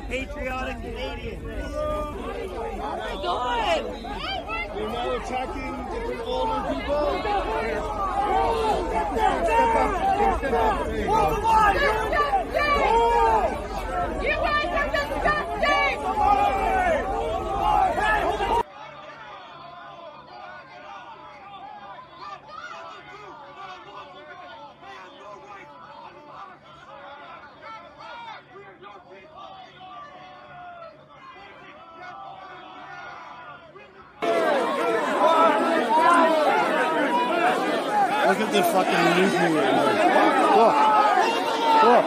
patriotic Canadians. Oh my God! You're now attacking different older people. You guys are disgusting! Look at the fucking news media. Look. Look.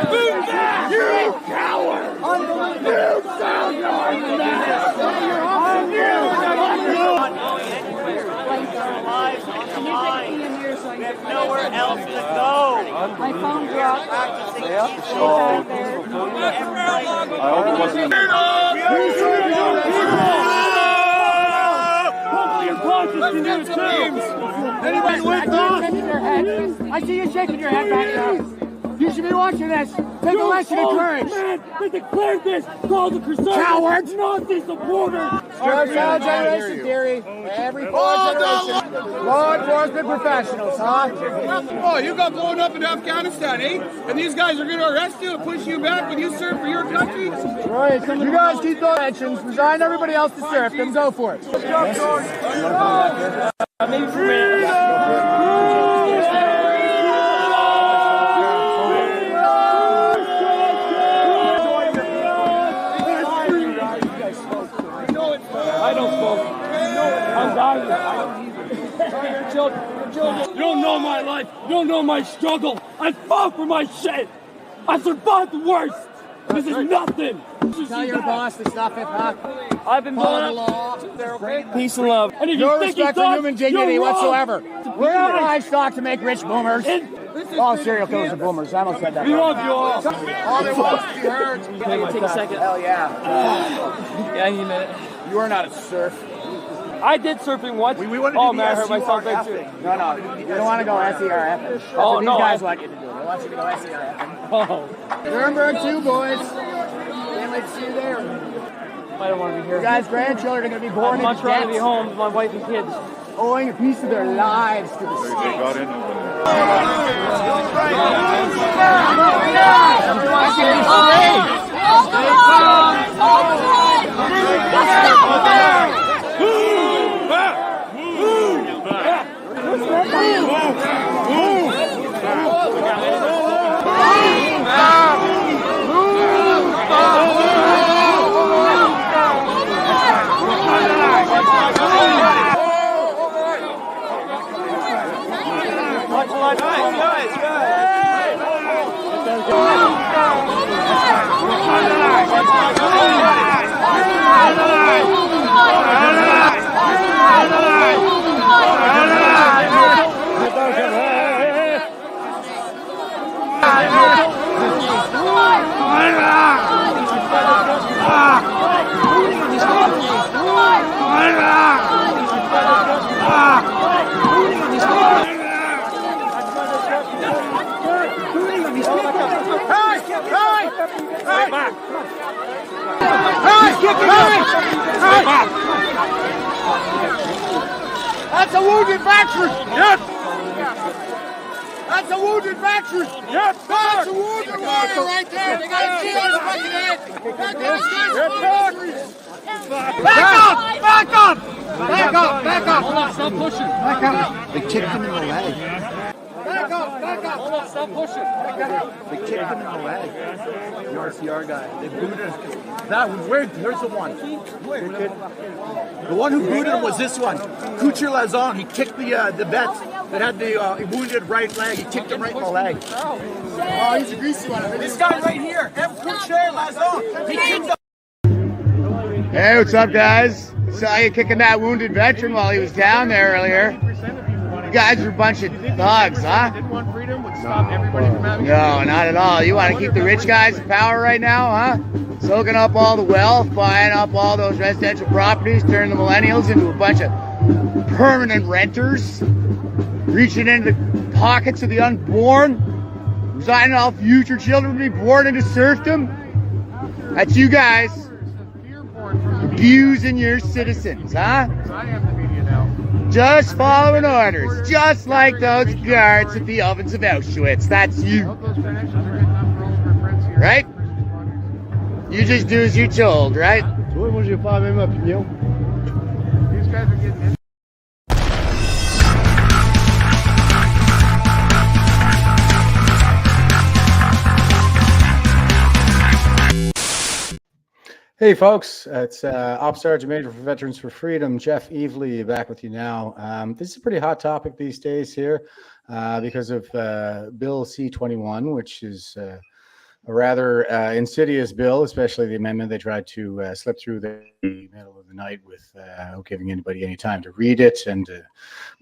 You coward! You found your lives on the line. We have nowhere else to go. My phone dropped. I hope it wasn't Anybody with us? I see you shaking your head back there. You should be watching this. Take a lesson in courage. Man, they declared this called the Crusade. Cowards! Not the supporters. Generation theory. Every generation. Law enforcement professionals, huh? Oh, you got blown up in Afghanistan, eh? And these guys are going to arrest you and push you back when you serve for your country? Right. You guys keep those actions. Resign everybody else to serve them. Go for it. I don't smoke. I'm dying. You don't know my life. You don't know my struggle. I fought for my shit. I survived the worst. This is nothing. Tell your boss to stop it, huh? I've been Follow the blown law. up. Peace and love. And if No you think respect for human dignity whatsoever. We're not right. livestock to make rich boomers. All serial killers are boomers. I almost said that. We love you all. All they want is to be heard. Can I take a second? Hell yeah. Yeah, you minute. You are not a serf. I did surfing once. We want to oh do man, I the hurt myself big SURF too. thing. No. You don't want to go SERF. That's Oh, what no, these guys I- want you to do. They want you to go SERF. Oh, Nuremberg 2, boys. Can't wait to see you there. I don't want to be here. You guys' grandchildren are going to be born I'd much into rather be debt, home with my wife and kids. owing a piece of their lives to the state. That's a wounded veteran! Yes! That's a wounded veteran! Yes, That's a wounded warrior right there! They got a shield in his fucking head! Back up! Back up! Back up! Back up! Hold on, stop pushing. Back up! They kicked him in the leg. Back up! Back up! Hold on, stop pushing. They kicked him in the leg. The RCR guy. They booted him. That was weird. Here's the one. The one who booted him was this one. Couture Lazon. He kicked the vet that had the wounded right leg. He kicked him right in the leg. Oh, he's a greasy one. This guy right here. Couture Lazon. He kicked the... Hey, what's up, guys? Saw you kicking that wounded veteran while he was down there earlier. You guys are a bunch of thugs, huh? No, not at all. You want to keep the rich guys in power right now, huh? Soaking up all the wealth, buying up all those residential properties, turning the millennials into a bunch of permanent renters, reaching into pockets of the unborn, resigning all future children to be born into serfdom. That's you guys abusing your citizens, huh? Just following orders, just like those guards at the ovens of Auschwitz. That's you. Right? You just do as you're told, right? Moi, j'ai pas la même opinion. These guys are getting in. Hey folks, it's Ops Sgt-Maj for Veterans for Freedom, Jeff Evely, back with you now. This is a pretty hot topic these days here because of Bill C-21, which is a rather insidious bill, especially the amendment they tried to slip through the middle of the night without giving anybody any time to read it, and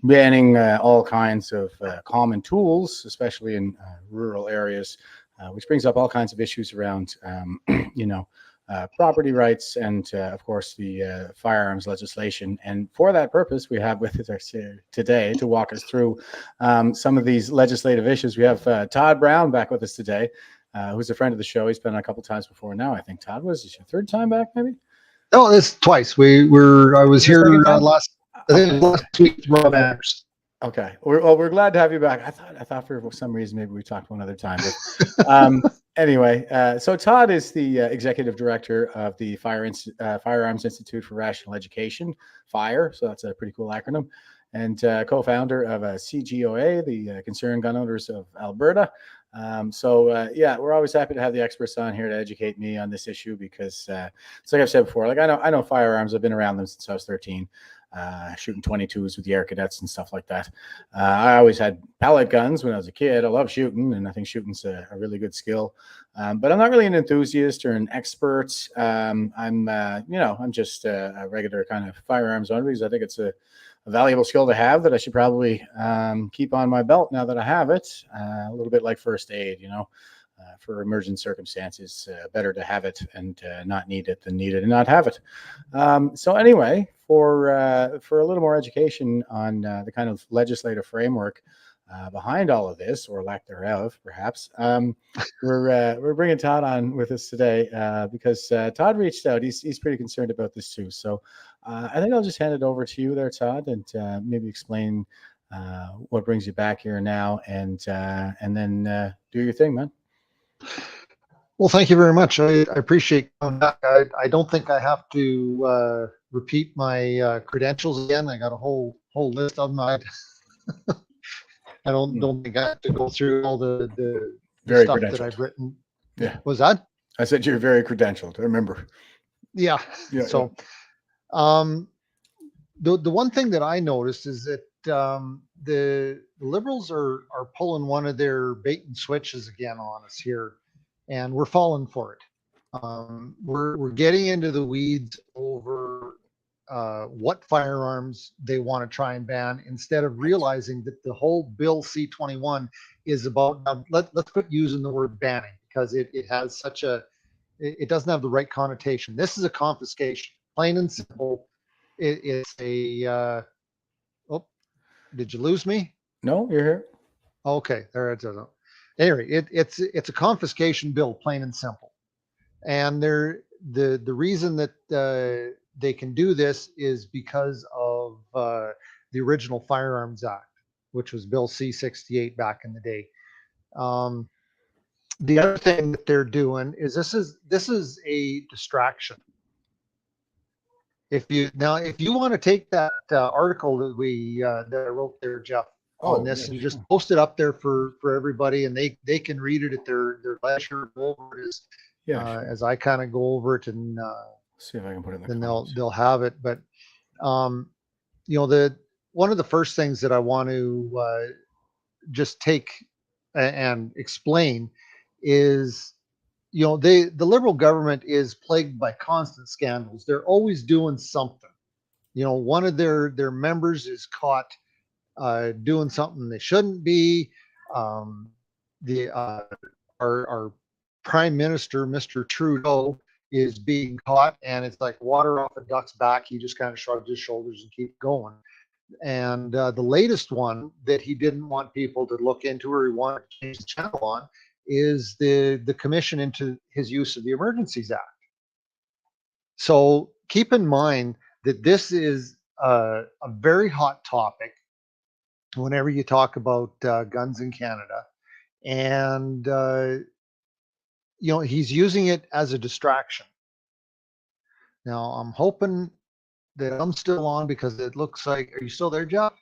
banning all kinds of common tools, especially in rural areas, which brings up all kinds of issues around, property rights and, of course, the firearms legislation. And for that purpose, we have with us today to walk us through some of these legislative issues. We have Todd Brown back with us today, who's a friend of the show. He's been on a couple times before now. I think, Todd, was this your third time back, maybe? No, this twice. I was here last week. Rob Anderson. Okay. We're glad to have you back. I thought for some reason maybe we talked one other time. But, anyway, so Todd is the executive director of the Firearms Institute for Rational Education, FIRE. So that's a pretty cool acronym. And co-founder of CGOA, the Concerned Gun Owners of Alberta. Yeah, we're always happy to have the experts on here to educate me on this issue because, it's like I've said before, like I know firearms. I've been around them since I was 13. Shooting 22s with the air cadets and stuff like that. I always had pellet guns when I was a kid. I love shooting, and I think shooting's a really good skill. But I'm not really an enthusiast or an expert. I'm just a regular kind of firearms owner because I think it's a valuable skill to have that I should probably keep on my belt now that I have it. A little bit like first aid, for emergent circumstances, better to have it and not need it than need it and not have it. So anyway, for a little more education on the kind of legislative framework behind all of this, or lack thereof, perhaps, we're bringing Todd on with us today because Todd reached out. He's pretty concerned about this too. So I think I'll just hand it over to you there, Todd, and maybe explain what brings you back here now, and then do your thing, man. Well, thank you very much. I appreciate coming back. I don't think I have to repeat my credentials again. I got a whole list of them. I don't think I have to go through all the stuff that I've written. Yeah. Was that? I said you're very credentialed. I remember. Yeah. So, the one thing that I noticed is that the Liberals are pulling one of their bait and switches again on us here, and we're falling for it. We're getting into the weeds over what firearms they want to try and ban, instead of realizing that the whole Bill C-21 is about, let's quit using the word banning, because it has such it doesn't have the right connotation. This is a confiscation, plain and simple. It's a did you lose me? No, you're here. Okay, there it is. Anyway, it's a confiscation bill, plain and simple. And the reason that they can do this is because of the original Firearms Act, which was Bill C-68 back in the day. The other thing that they're doing is this is a distraction. If you want to take that article that I wrote there, Jeff, on this, and just post it up there for everybody, and they can read it at their leisure, go over it as I kind of go over it, and see if I can put it in the then comments. they'll have it. But one of the first things that I want to just take and explain is, the Liberal government is plagued by constant scandals. They're always doing something. One of their members is caught doing something they shouldn't be. Our Prime Minister, Mr. Trudeau, is being caught, and it's like water off a duck's back. He just kind of shrugged his shoulders and keep going. And the latest one that he didn't want people to look into or he wanted to change the channel on is the commission into his use of the Emergencies Act. So keep in mind that this is a very hot topic whenever you talk about guns in Canada. And, you know, he's using it as a distraction. Now, I'm hoping that I'm still on because it looks like, are you still there, Jeff?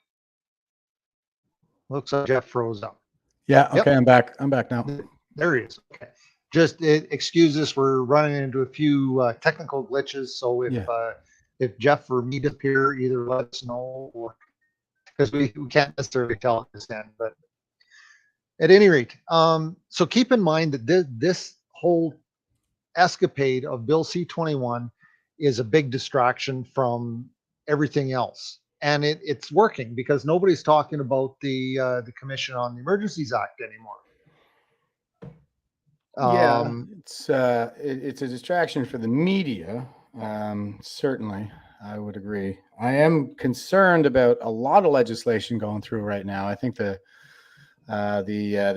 Looks like Jeff froze up. Yeah. Okay. Yep. I'm back. I'm back now. There he is. Okay. Just excuse us. We're running into a few technical glitches. So if Jeff or me disappear, either let us know, or because we can't necessarily tell at this end. But at any rate, so keep in mind that this whole escapade of Bill C-21 is a big distraction from everything else. And it's working because nobody's talking about the Commission on the Emergencies Act anymore. It's a distraction for the media. Certainly, I would agree. I am concerned about a lot of legislation going through right now. I think the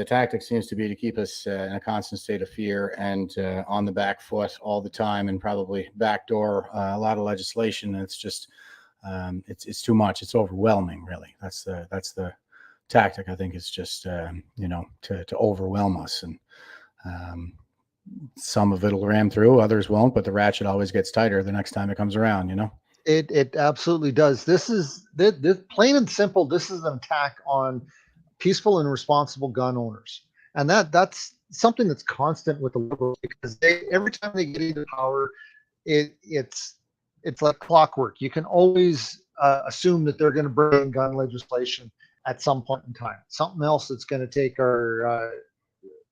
tactic seems to be to keep us in a constant state of fear and on the back foot all the time, and probably backdoor a lot of legislation. And it's just it's too much. It's overwhelming, really. That's the tactic. I think it's just to overwhelm us, and some of it'll ram through, others won't. But the ratchet always gets tighter the next time it comes around. It absolutely does. This plain and simple. This is an attack on peaceful and responsible gun owners, and that's something that's constant with the Liberals, because every time they get into power, it's like clockwork. You can always assume that they're going to bring gun legislation at some point in time, something else that's going to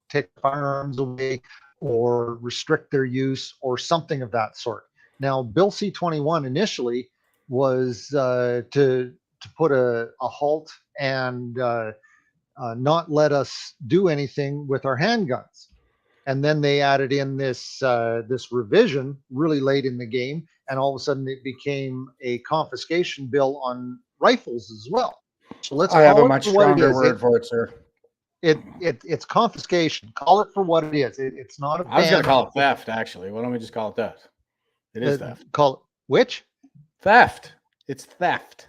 take firearms away or restrict their use or something of that sort. Now, Bill C-21 initially was to put a halt and not let us do anything with our handguns. And then they added in this revision really late in the game, and all of a sudden it became a confiscation bill on rifles as well. So let's I have a much stronger word for it, sir. It's confiscation. Call it for what it is. It's not a ban. I was going to call it theft, actually. Why don't we just call it that? It is theft. Call it which? Theft. It's theft.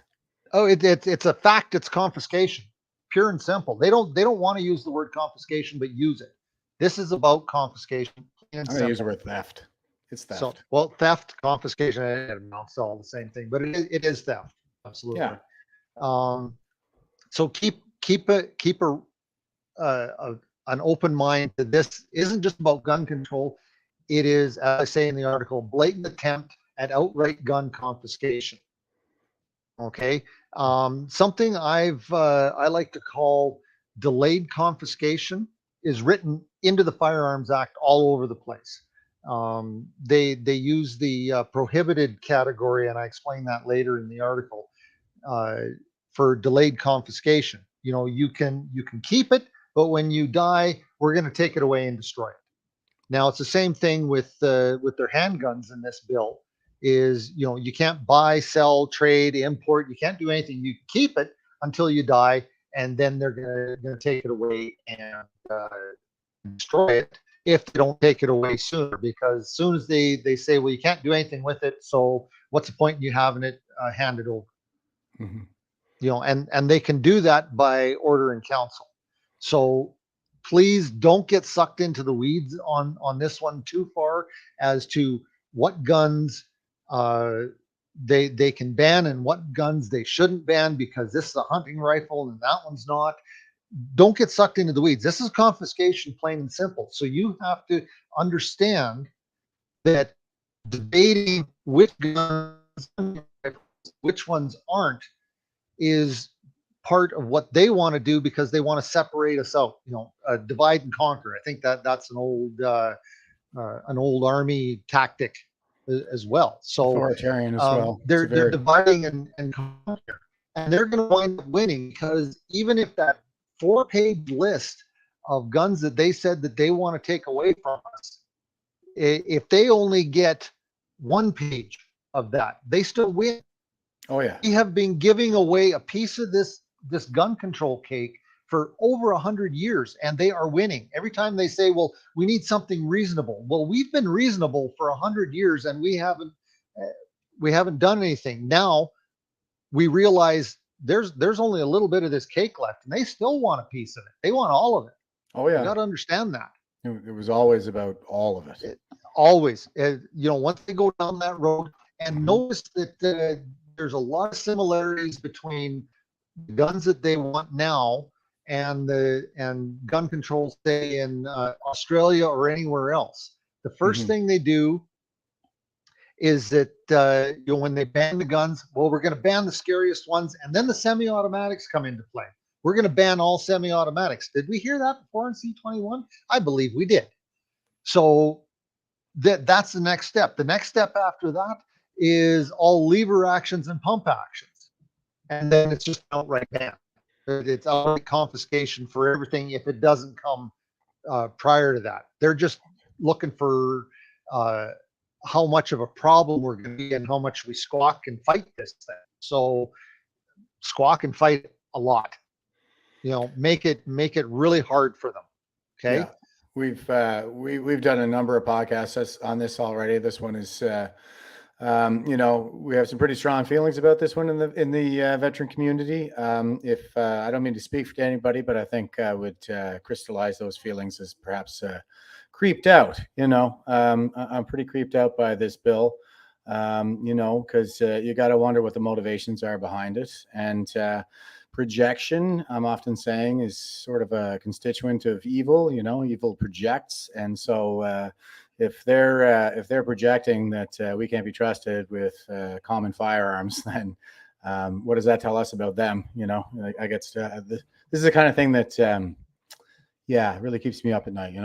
Oh, it's a fact. It's confiscation, pure and simple. They don't want to use the word confiscation, but use it. This is about confiscation. I'm going to use the word theft. It's theft. So, well, theft, confiscation, it's all the same thing, but it is theft. Absolutely. Yeah. So keep an open mind that this isn't just about gun control. It is, as I say in the article, blatant attempt at outright gun confiscation. Okay. Something I like to call delayed confiscation is written into the Firearms Act all over the place. They use the prohibited category, and I explain that later in the article, for delayed confiscation. You can keep it, but when you die, we're going to take it away and destroy it. Now, it's the same thing with their handguns in this bill. Is you can't buy, sell, trade, import. You can't do anything. You keep it until you die, and then they're going to take it away and destroy it if they don't take it away sooner. Because as soon as they say, well, you can't do anything with it, so what's the point in you having it handed over? Mm-hmm. And they can do that by order in council. So please don't get sucked into the weeds on this one too far as to what guns they can ban and what guns they shouldn't ban, because this is a hunting rifle and that one's not. Don't get sucked into the weeds. This is confiscation, plain and simple. So you have to understand that debating which guns, which ones aren't, is part of what they want to do, because they want to separate us out, divide and conquer. I think that's an old army tactic as well. So authoritarian as well. They're dividing and conquering, and they're going to wind up winning, because even if that 4-page list of guns that they said that they want to take away from us, if they only get 1 page of that, they still win. Oh yeah. We have been giving away a piece of this gun control cake for over 100 years, and they are winning. Every time they say, well, we need something reasonable. Well, we've been reasonable for 100 years, and we haven't done anything. Now we realize there's only a little bit of this cake left, and they still want a piece of it. They want all of it. Oh You yeah. got to understand that. It was always about all of it. Always, once they go down that road, and notice that there's a lot of similarities between the guns that they want now and gun control, say in Australia or anywhere else. The first thing they do is that when they ban the guns, well, we're going to ban the scariest ones, and then the semi-automatics come into play. We're going to ban all semi-automatics. Did we hear that before in C-21? I believe we did. So that's the next step. The next step after that is all lever actions and pump actions, and then it's just outright ban. It's outright confiscation for everything if it doesn't come prior to that. They're just looking for how much of a problem we're going to be and how much we squawk and fight this thing. So squawk and fight a lot. Make it really hard for them. Okay. Yeah. We've done a number of podcasts on this already. This one is, we have some pretty strong feelings about this one in the veteran community. If I don't mean to speak for anybody, but I think I would crystallize those feelings as perhaps creeped out. I'm pretty creeped out by this bill. Because you got to wonder what the motivations are behind it. And projection, I'm often saying, is sort of a constituent of evil. Evil projects, and so if they're projecting that we can't be trusted with common firearms, then what does that tell us about them? I guess this is the kind of thing that really keeps me up at night.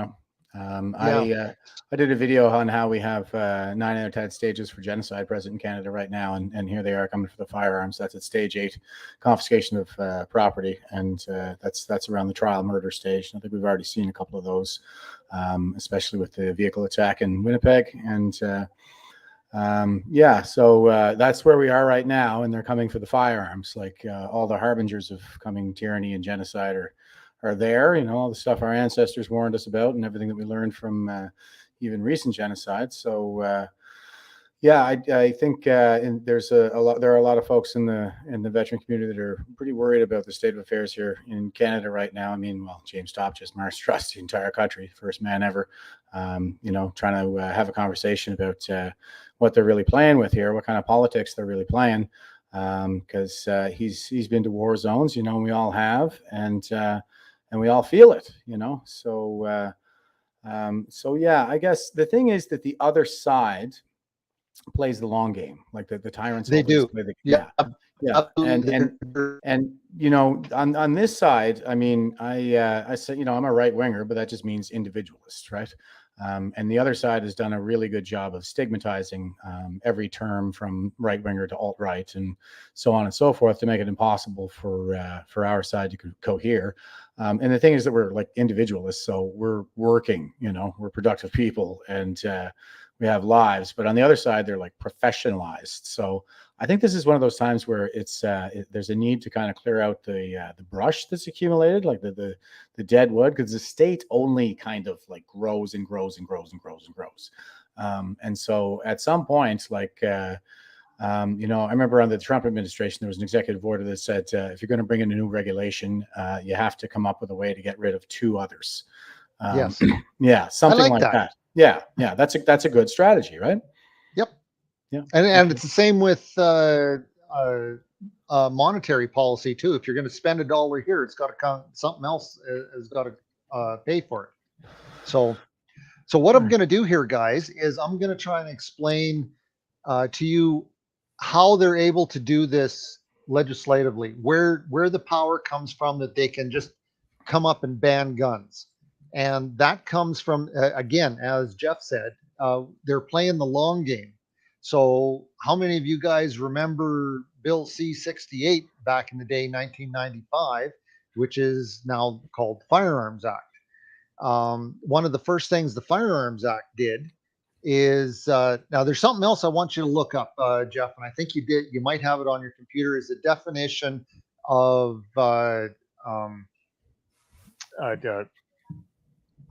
I did a video on how we have 9 out of 10 stages for genocide present in Canada right now, and here they are coming for the firearms. That's at stage 8, confiscation of property, and that's around the trial murder stage. I think we've already seen a couple of those, especially with the vehicle attack in Winnipeg, and so that's where we are right now, and they're coming for the firearms. Like all the harbingers of coming tyranny and genocide are there, all the stuff our ancestors warned us about and everything that we learned from even recent genocides. So I think there are a lot of folks in the veteran community that are pretty worried about the state of affairs here in Canada right now. I mean, well, James Topp just marched across the entire country, first man ever, trying to have a conversation about what they're really playing with here, what kind of politics they're really playing, because he's been to war zones, and we all have, and we all feel it, So I guess the thing is that the other side plays the long game, like the tyrants. They do. Yeah. And on this side, I mean, I said, I'm a right winger, but that just means individualist, right? And the other side has done a really good job of stigmatizing every term from right winger to alt right and so on and so forth to make it impossible for our side to cohere. And the thing is that we're like individualists, so we're working, we're productive people, and we have lives. But on the other side, they're like professionalized. So I think this is one of those times where there's a need to kind of clear out the brush that's accumulated, like the dead wood, because the state only kind of like grows and grows and grows and grows and grows. And so at some point, like, I remember under the Trump administration, there was an executive order that said, if you're going to bring in a new regulation, you have to come up with a way to get rid of 2 others. Yes. Yeah, something like that. Yeah. That's a good strategy, right? Yep. Yeah. And it's the same with monetary policy too. If you're going to spend $1 here, it's got to come, something else has got to pay for it. So what I'm going to do here, guys, is I'm going to try and explain to you how they're able to do this legislatively, where the power comes from that they can just come up and ban guns. And that comes from, again, as Jeff said, they're playing the long game. So how many of you guys remember Bill C-68 back in the day, 1995, which is now called Firearms Act? One of the first things the Firearms Act did is now there's something else I want you to look up, Jeff, and I think you did. You might have it on your computer. Is the definition of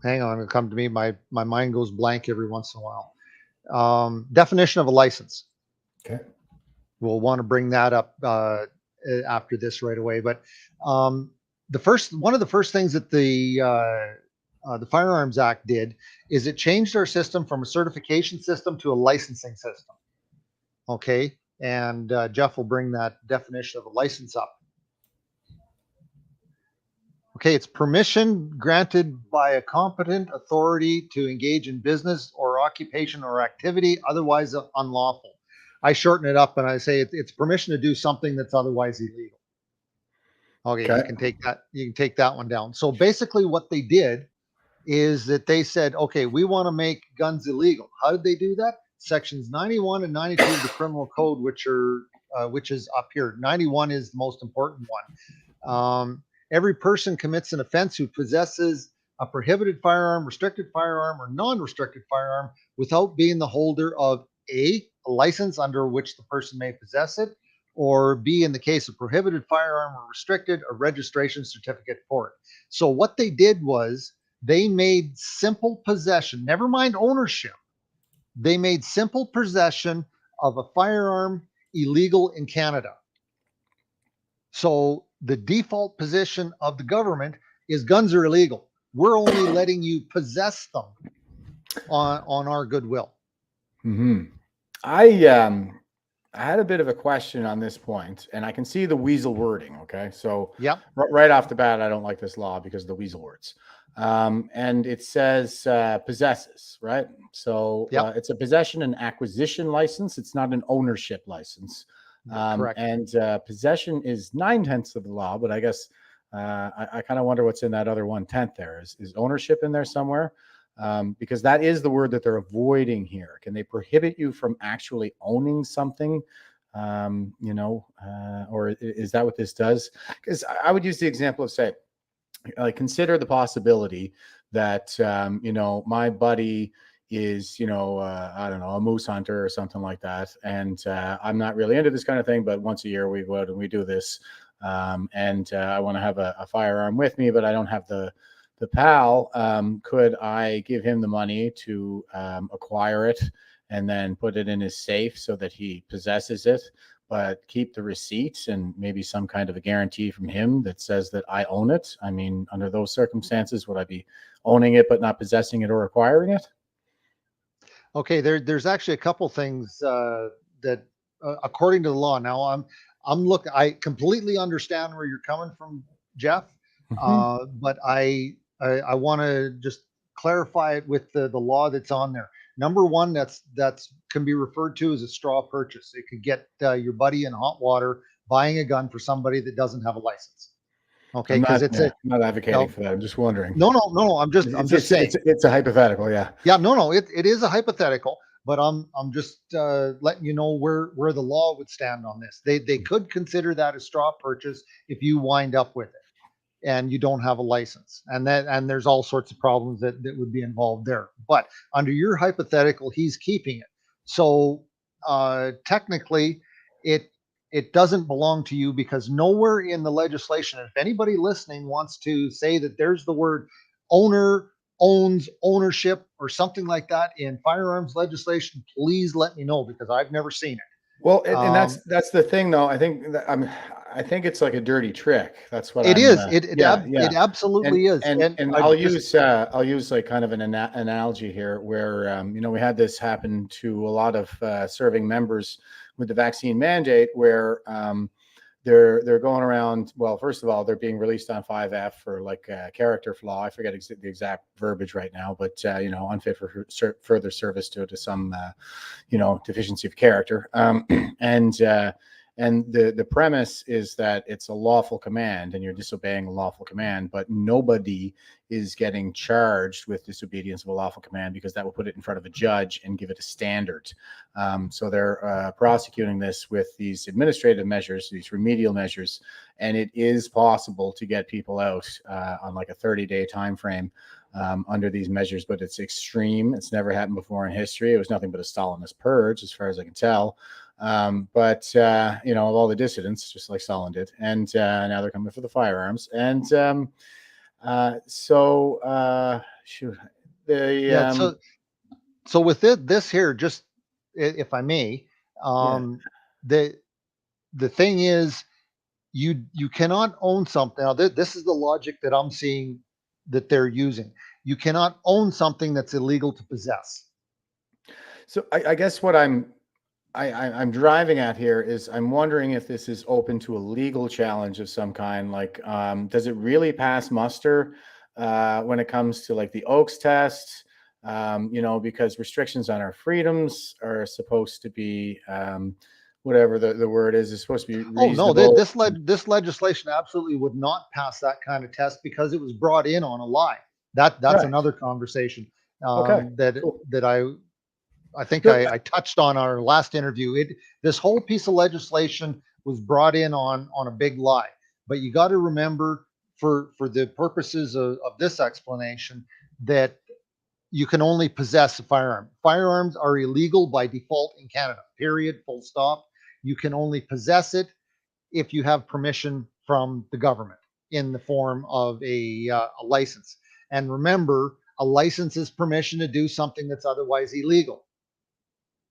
hang on, it'll come to me. My mind goes blank every once in a while. Definition of a license. Okay. We'll want to bring that up after this right away. But one of the first things that the Firearms Act did is it changed our system from a certification system to a licensing system. Okay, and Jeff will bring that definition of a license up. Okay, it's permission granted by a competent authority to engage in business or occupation or activity otherwise unlawful. I shorten it up and I say it's permission to do something that's otherwise illegal. Okay, you can take that. You can take that one down. So basically, what they did is that they said, okay, we want to make guns illegal. How did they do that? Sections 91 and 92 of the Criminal Code, which is up here. 91 is the most important one. Every person commits an offense who possesses a prohibited firearm, restricted firearm, or non-restricted firearm without being the holder of A, a license under which the person may possess it, or B, in the case of prohibited firearm or restricted, a registration certificate for it. So what they did was they made simple possession, never mind ownership, they made simple possession of a firearm illegal in Canada. So the default position of the government is guns are illegal. We're only letting you possess them on our goodwill. Mm-hmm. I had a bit of a question on this point, and I can see the weasel wording. Okay, so yep. Right off the bat, I don't like this law because of the weasel words. And it says possesses, right? So yep. It's a possession and acquisition license. It's not an ownership license. Correct. And possession is 9/10 of the law, but I guess I kind of wonder what's in that other 1/10 there. Is ownership in there somewhere? Because that is the word that they're avoiding here. Can they prohibit you from actually owning something? Or is that what this does? Because I would use the example of, say, like, consider the possibility that my buddy is I don't know, a moose hunter or something like that, and I'm not really into this kind of thing, but once a year we go out and we do this, and I want to have a firearm with me, but I don't have the PAL. Could I give him the money to acquire it and then put it in his safe so that he possesses it, but keep the receipts and maybe some kind of a guarantee from him that says that I own it? I mean, under those circumstances, would I be owning it but not possessing it or acquiring it? Okay, there's actually a couple things that according to the law. Now I completely understand where you're coming from, Jeff. Mm-hmm. But I want to just clarify it with the law that's on there. Number one, that's can be referred to as a straw purchase. It could get your buddy in hot water buying a gun for somebody that doesn't have a license. Okay, because I'm not advocating for that. I'm just wondering. No. I'm just saying it's a hypothetical. Yeah. Yeah. No. It is a hypothetical, but I'm just letting you know where the law would stand on this. They could consider that a straw purchase if you wind up with it and you don't have a license, and there's all sorts of problems that would be involved there. But under your hypothetical, he's keeping it. So technically, it doesn't belong to you, because nowhere in the legislation, if anybody listening wants to say that there's the word owner, owns, ownership, or something like that in firearms legislation, please let me know, because I've never seen it. Well, and that's the thing, though. I think it's like a dirty trick. That's what it is. It absolutely is. And I'll use like kind of an analogy here, where we had this happen to a lot of serving members with the vaccine mandate, where they're going around. Well, first of all, they're being released on 5F for like character flaw. I forget the exact verbiage right now, but unfit for further service due to some deficiency of character. And And the premise is that it's a lawful command and you're disobeying a lawful command, but nobody is getting charged with disobedience of a lawful command because that will put it in front of a judge and give it a standard. So they're prosecuting this with these administrative measures, these remedial measures, and it is possible to get people out on like a 30-day time frame under these measures, but it's extreme. It's never happened before in history. It was nothing but a Stalinist purge, as far as I can tell. But you know, of all the dissidents, just like Stalin did, and now they're coming for the firearms. And shoot, so with this here, just if I may, the thing is, you cannot own something. Now, this is the logic that I'm seeing that they're using. You cannot own something that's illegal to possess. So I guess what I'm driving at here is I'm wondering if this is open to a legal challenge of some kind. Like, does it really pass muster when it comes to like the Oakes test? You know, because restrictions on our freedoms are supposed to be whatever the word is supposed to be reasonable. Oh no, this legislation absolutely would not pass that kind of test because it was brought in on a lie. That's right. Another conversation that I think I touched on our last interview. This whole piece of legislation was brought in on a big lie. But you got to remember, for the purposes of this explanation, that you can only possess a firearm. Firearms are illegal by default in Canada, period, full stop. You can only possess it if you have permission from the government in the form of a license. And remember, a license is permission to do something that's otherwise illegal.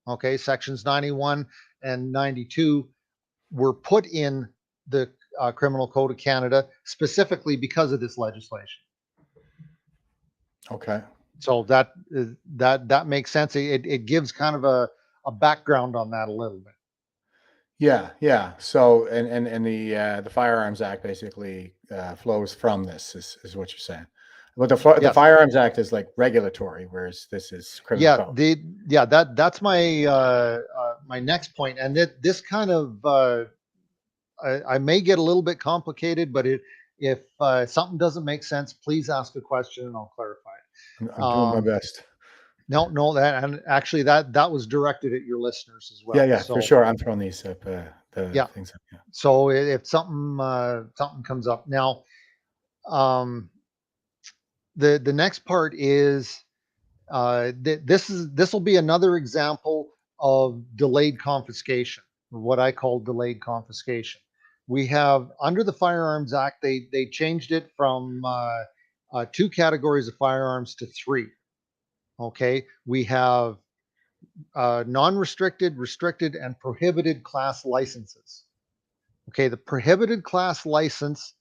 Okay, sections 91 and 92 were put in the Criminal Code of Canada specifically because of this legislation. Okay. So that makes sense. It gives kind of a background on that a little bit. Yeah. So and the Firearms Act basically flows from this, is what you're saying. But the Firearms Act is like regulatory, whereas this is criminal code. That's my my next point. And this kind of I may get a little bit complicated, but if something doesn't make sense, please ask a question and I'll clarify it. I'm doing my best. No, that, and actually that was directed at your listeners as well. Yeah, so, for sure. I'm throwing these up. Things up. Yeah. So if something comes up now, the next part is this will be another example of delayed confiscation, what I call delayed confiscation. We have, under the Firearms Act, they changed it from 2 categories of firearms to 3. Okay, we have non-restricted, restricted, and prohibited class licenses. Okay, the prohibited class license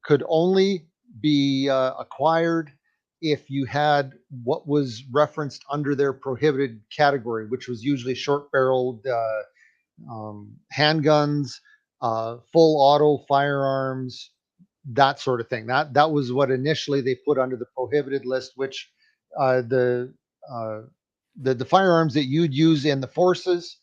could only be acquired if you had what was referenced under their prohibited category, which was usually short-barreled handguns, full auto firearms, that sort of thing. That was what initially they put under the prohibited list, which the firearms that you'd use in the forces,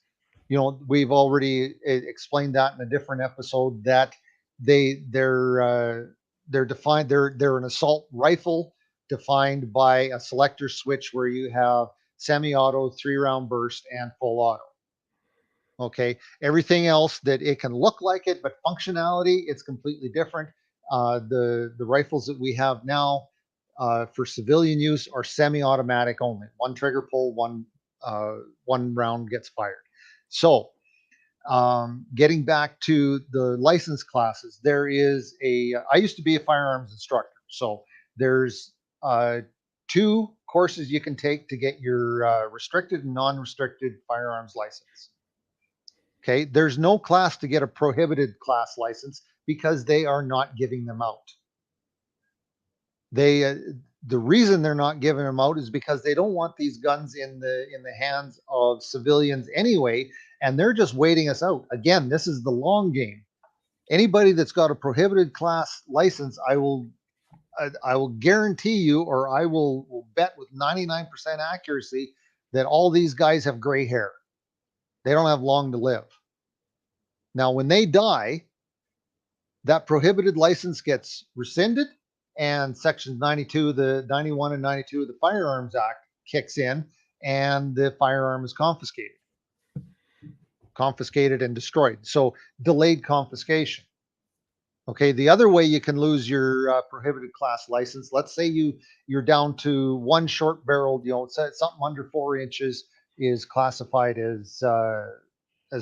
you know, we've already explained that in a different episode, that they're defined, they're an assault rifle defined by a selector switch where you have semi-auto, 3-round burst, and full auto. Okay, everything else that it can look like it, but functionality, it's completely different. The rifles that we have now for civilian use are semi-automatic only. 1 trigger pull, one round gets fired. So getting back to the license classes, there is I used to be a firearms instructor. So there's 2 courses you can take to get your restricted and non-restricted firearms license. Okay, there's no class to get a prohibited class license because they are not giving them out. The reason they're not giving them out is because they don't want these guns in the hands of civilians anyway, and they're just waiting us out. Again, this is the long game. Anybody that's got a prohibited class license, I will guarantee you, or I will bet with 99% accuracy, that all these guys have gray hair. They don't have long to live. Now, when they die, that prohibited license gets rescinded, and sections 92, the 91 and 92 of the Firearms Act kicks in, and the firearm is confiscated and destroyed. So delayed confiscation. Okay, the other way you can lose your prohibited class license, let's say you're down to one short barreled, something under 4 inches is classified as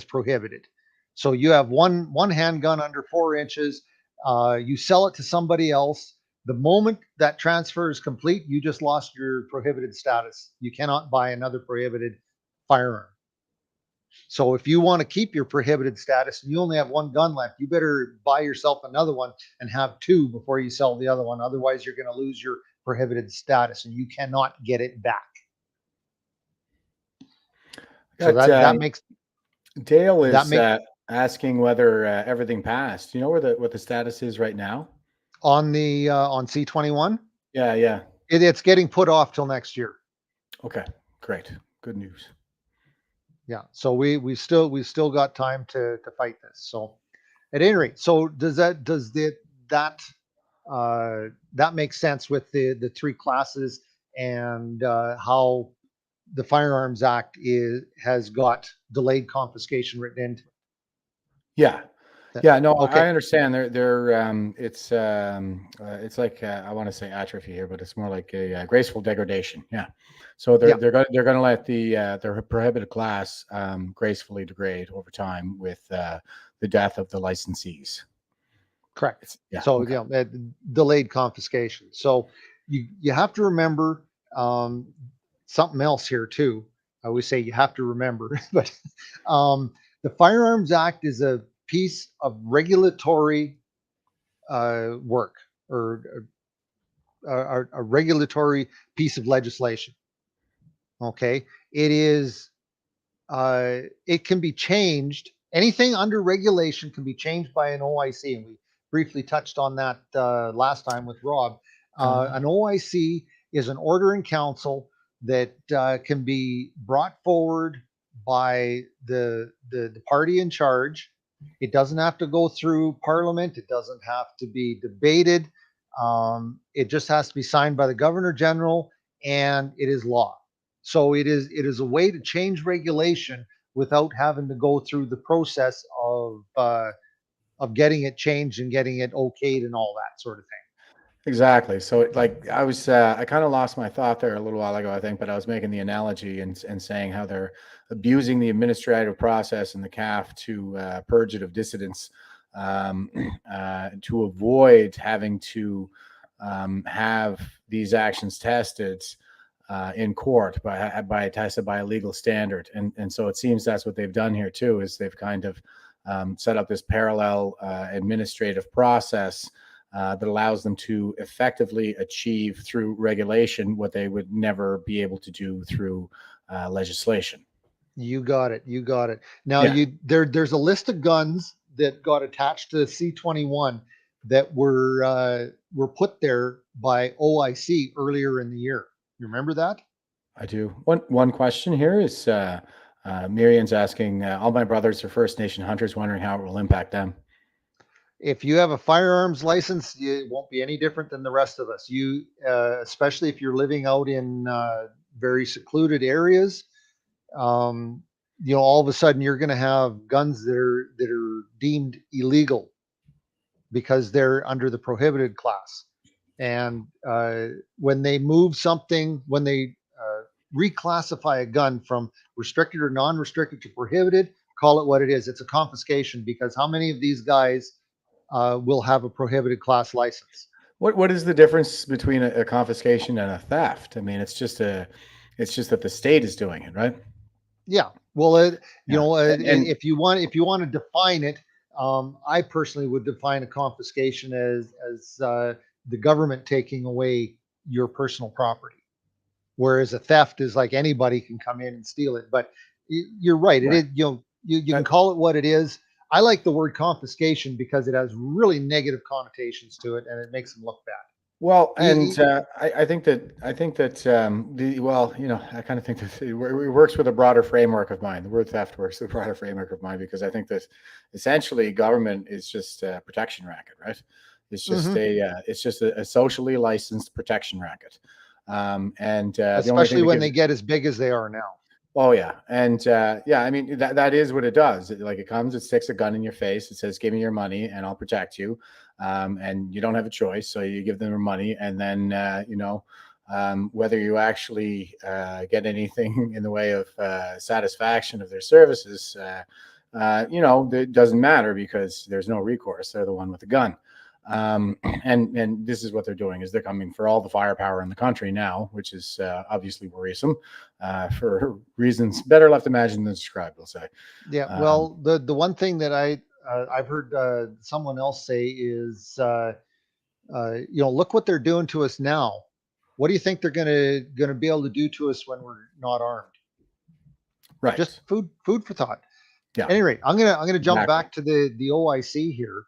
prohibited. So you have one handgun under 4 inches, you sell it to somebody else. The moment that transfer is complete, you just lost your prohibited status. You cannot buy another prohibited firearm. So if you want to keep your prohibited status and you only have one gun left, you better buy yourself another one and have two before you sell the other one. Otherwise, you're going to lose your prohibited status and you cannot get it back. So that makes Dale is asking whether everything passed. You know what the status is right now on the on C21? Yeah. It's getting put off till next year. Okay, great, good news. Yeah, so we still got time to fight this. So at any rate, so that makes sense with the three classes and how the Firearms Act has got delayed confiscation written into it. Yeah, no, okay. I understand. It's like I want to say atrophy here, but it's more like a graceful degradation. Yeah, so they're going to let their prohibited class gracefully degrade over time with the death of the licensees. Correct. So delayed confiscation. So you have to remember something else here too. I always say you have to remember, but the Firearms Act is a piece of regulatory work, or a regulatory piece of legislation. Okay, it is. It can be changed. Anything under regulation can be changed by an OIC, and we briefly touched on that last time with Rob. An OIC is an order in council that can be brought forward by the party in charge. It doesn't have to go through Parliament. It doesn't have to be debated. It just has to be signed by the Governor General, and it is law. So it is a way to change regulation without having to go through the process of getting it changed and getting it okayed and all that sort of thing. Exactly. So like I kind of lost my thought there a little while ago, I think, but I was making the analogy and saying how they're abusing the administrative process and the CAF to purge it of dissidents, to avoid having to have these actions tested in court by tested by a legal standard. And so it seems that's what they've done here too, is they've kind of set up this parallel administrative process that allows them to effectively achieve through regulation what they would never be able to do through legislation. You got it. Now there's a list of guns that got attached to the C21 that were put there by OIC earlier in the year. You remember that? I do. One question here is Miriam's asking, all my brothers are First Nation hunters, wondering how it will impact them. If you have a firearms license, it won't be any different than the rest of us. You, especially if you're living out in very secluded areas, all of a sudden you're going to have guns that are deemed illegal because they're under the prohibited class. And when they move something, when they reclassify a gun from restricted or non-restricted to prohibited, call it what it is. It's a confiscation, because how many of these guys will have a prohibited class license? What is the difference between a confiscation and a theft? I mean, it's just that the state is doing it, right? Yeah. Well, if you want to define it, I personally would define a confiscation as the government taking away your personal property, whereas a theft is like anybody can come in and steal it. But you're right. It is, you can call it what it is. I like the word confiscation because it has really negative connotations to it, and it makes them look bad. Well, Y- and I think that well, I kind of think that it works with a broader framework of mine. The word theft works with a broader framework of mine because I think that essentially government is just a protection racket, right? mhm. It's just a socially licensed protection racket, and the only thing Especially that when gives they get as big as they are now. Oh yeah, and yeah, I mean that is what it does. It comes, it sticks a gun in your face. It says, "Give me your money, and I'll protect you." And you don't have a choice, so you give them their money, and then whether you actually get anything in the way of satisfaction of their services, it doesn't matter because there's no recourse. They're the one with the gun. And this is what they're doing is they're coming for all the firepower in the country now, which is obviously worrisome for reasons better left imagined than described, I'll say. Yeah. Um, Well, the one thing that I've heard someone else say is, look what they're doing to us now. What do you think they're gonna be able to do to us when we're not armed? Just right. food for thought. Yeah, Anyway, I'm gonna jump exactly. back to the OIC here.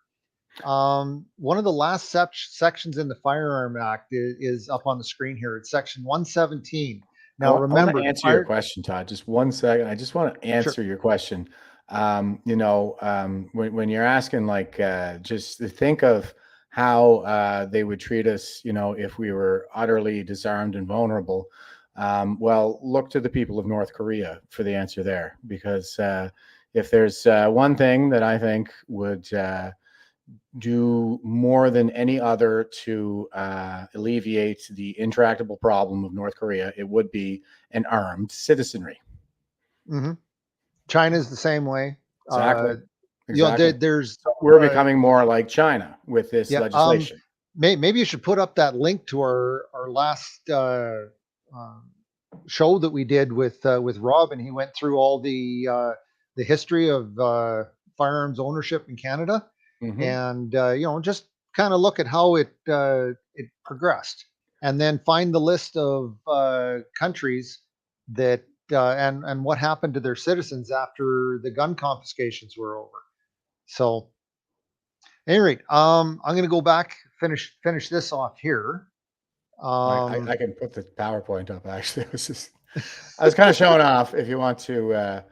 One of the last sections in the Firearm Act is up on the screen here. It's section 117. Now I want to remember, the answer your fire. question, Todd. Just one second. I just want to Sure. answer your question. When you're asking, like, just to think of how they would treat us, if we were utterly disarmed and vulnerable. Well, look to the people of North Korea for the answer there, because if there's one thing that I think would do more than any other to alleviate the intractable problem of North Korea, it would be an armed citizenry. Hmm. China's the same way. Exactly. Uh, Exactly. there's So we're uh, becoming more like China with this yeah. legislation. Maybe you should put up that link to our last um, show that we did with Rob, and he went through all the history of firearms ownership in Canada, Hmm. and just kind of look at how it progressed, and then find the list of countries that and what happened to their citizens after the gun confiscations were over. So, at any rate, I'm going to go back, finish this off here. I Um, can put the PowerPoint up. Actually, I was kind of showing off. If you want to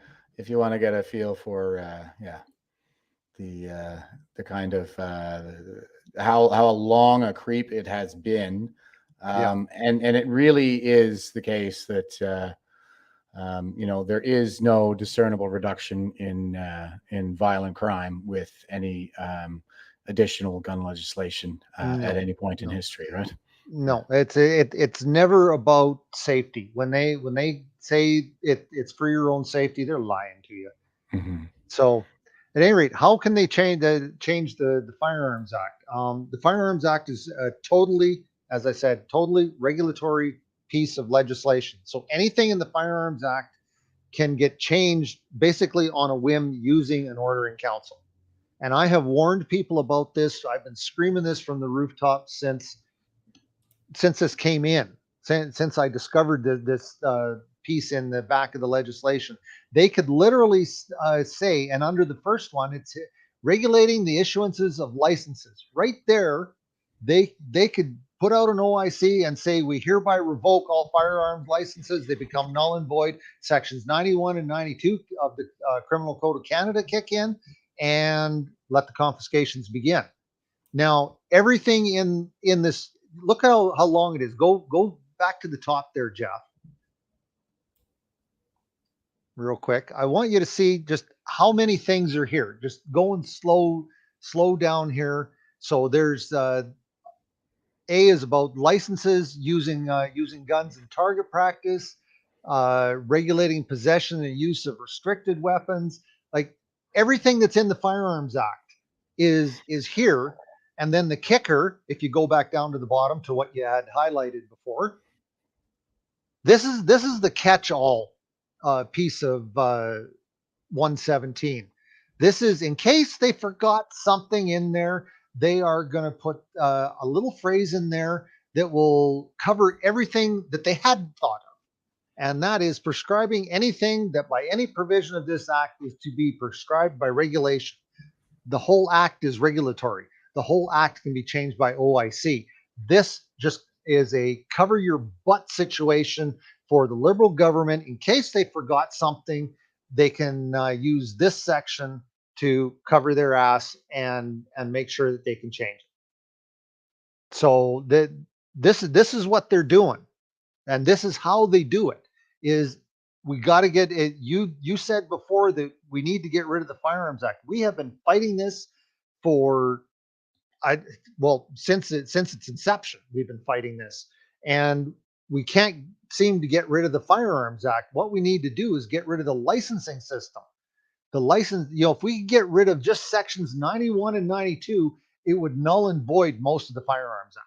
get a feel for, yeah, the kind of how long a creep it has been, yeah, and it really is the case that there is no discernible reduction in violent crime with any additional gun legislation at no, any point in no, history, right? Yeah. no. It's never about safety. When they say it's for your own safety, they're lying to you. Hmm. So, at any rate, how can they change the Firearms Act? The Firearms Act is totally, as I said, totally regulatory piece of legislation. So anything in the Firearms Act can get changed basically on a whim using an order in council. And I have warned people about this. I've been screaming this from the rooftops since this came in, since I discovered this piece in the back of the legislation. They could literally say, and under the first one, it's regulating the issuances of licenses. Right there, they could put out an OIC and say, we hereby revoke all firearms licenses. They become null and void. Sections 91 and 92 of the Criminal Code of Canada kick in and let the confiscations begin. Now, everything in this, look how long it is. Go back to the top there, Jeff, real quick. I want you to see just how many things are here. Just going slow down here. So there's A is about licenses using guns in target practice, regulating possession and use of restricted weapons. Like everything that's in the Firearms Act is here. And then the kicker, if you go back down to the bottom to what you had highlighted before, this is the catch-all piece of 117. This is in case they forgot something in there. They are going to put a little phrase in there that will cover everything that they hadn't thought of. And that is prescribing anything that by any provision of this act is to be prescribed by regulation. The whole act is regulatory. The whole act can be changed by OIC. This just is a cover your butt situation for the Liberal government. In case they forgot something, they can use this section to cover their ass and make sure that they can change it. So this is what they're doing, and this is how they do it. Is we got to get it. You said before that we need to get rid of the Firearms Act. We have been fighting this for since its inception. We've been fighting this, and we can't seem to get rid of the Firearms Act. What we need to do is get rid of the licensing system. The license, if we could get rid of just sections 91 and 92, it would null and void most of the Firearms Act.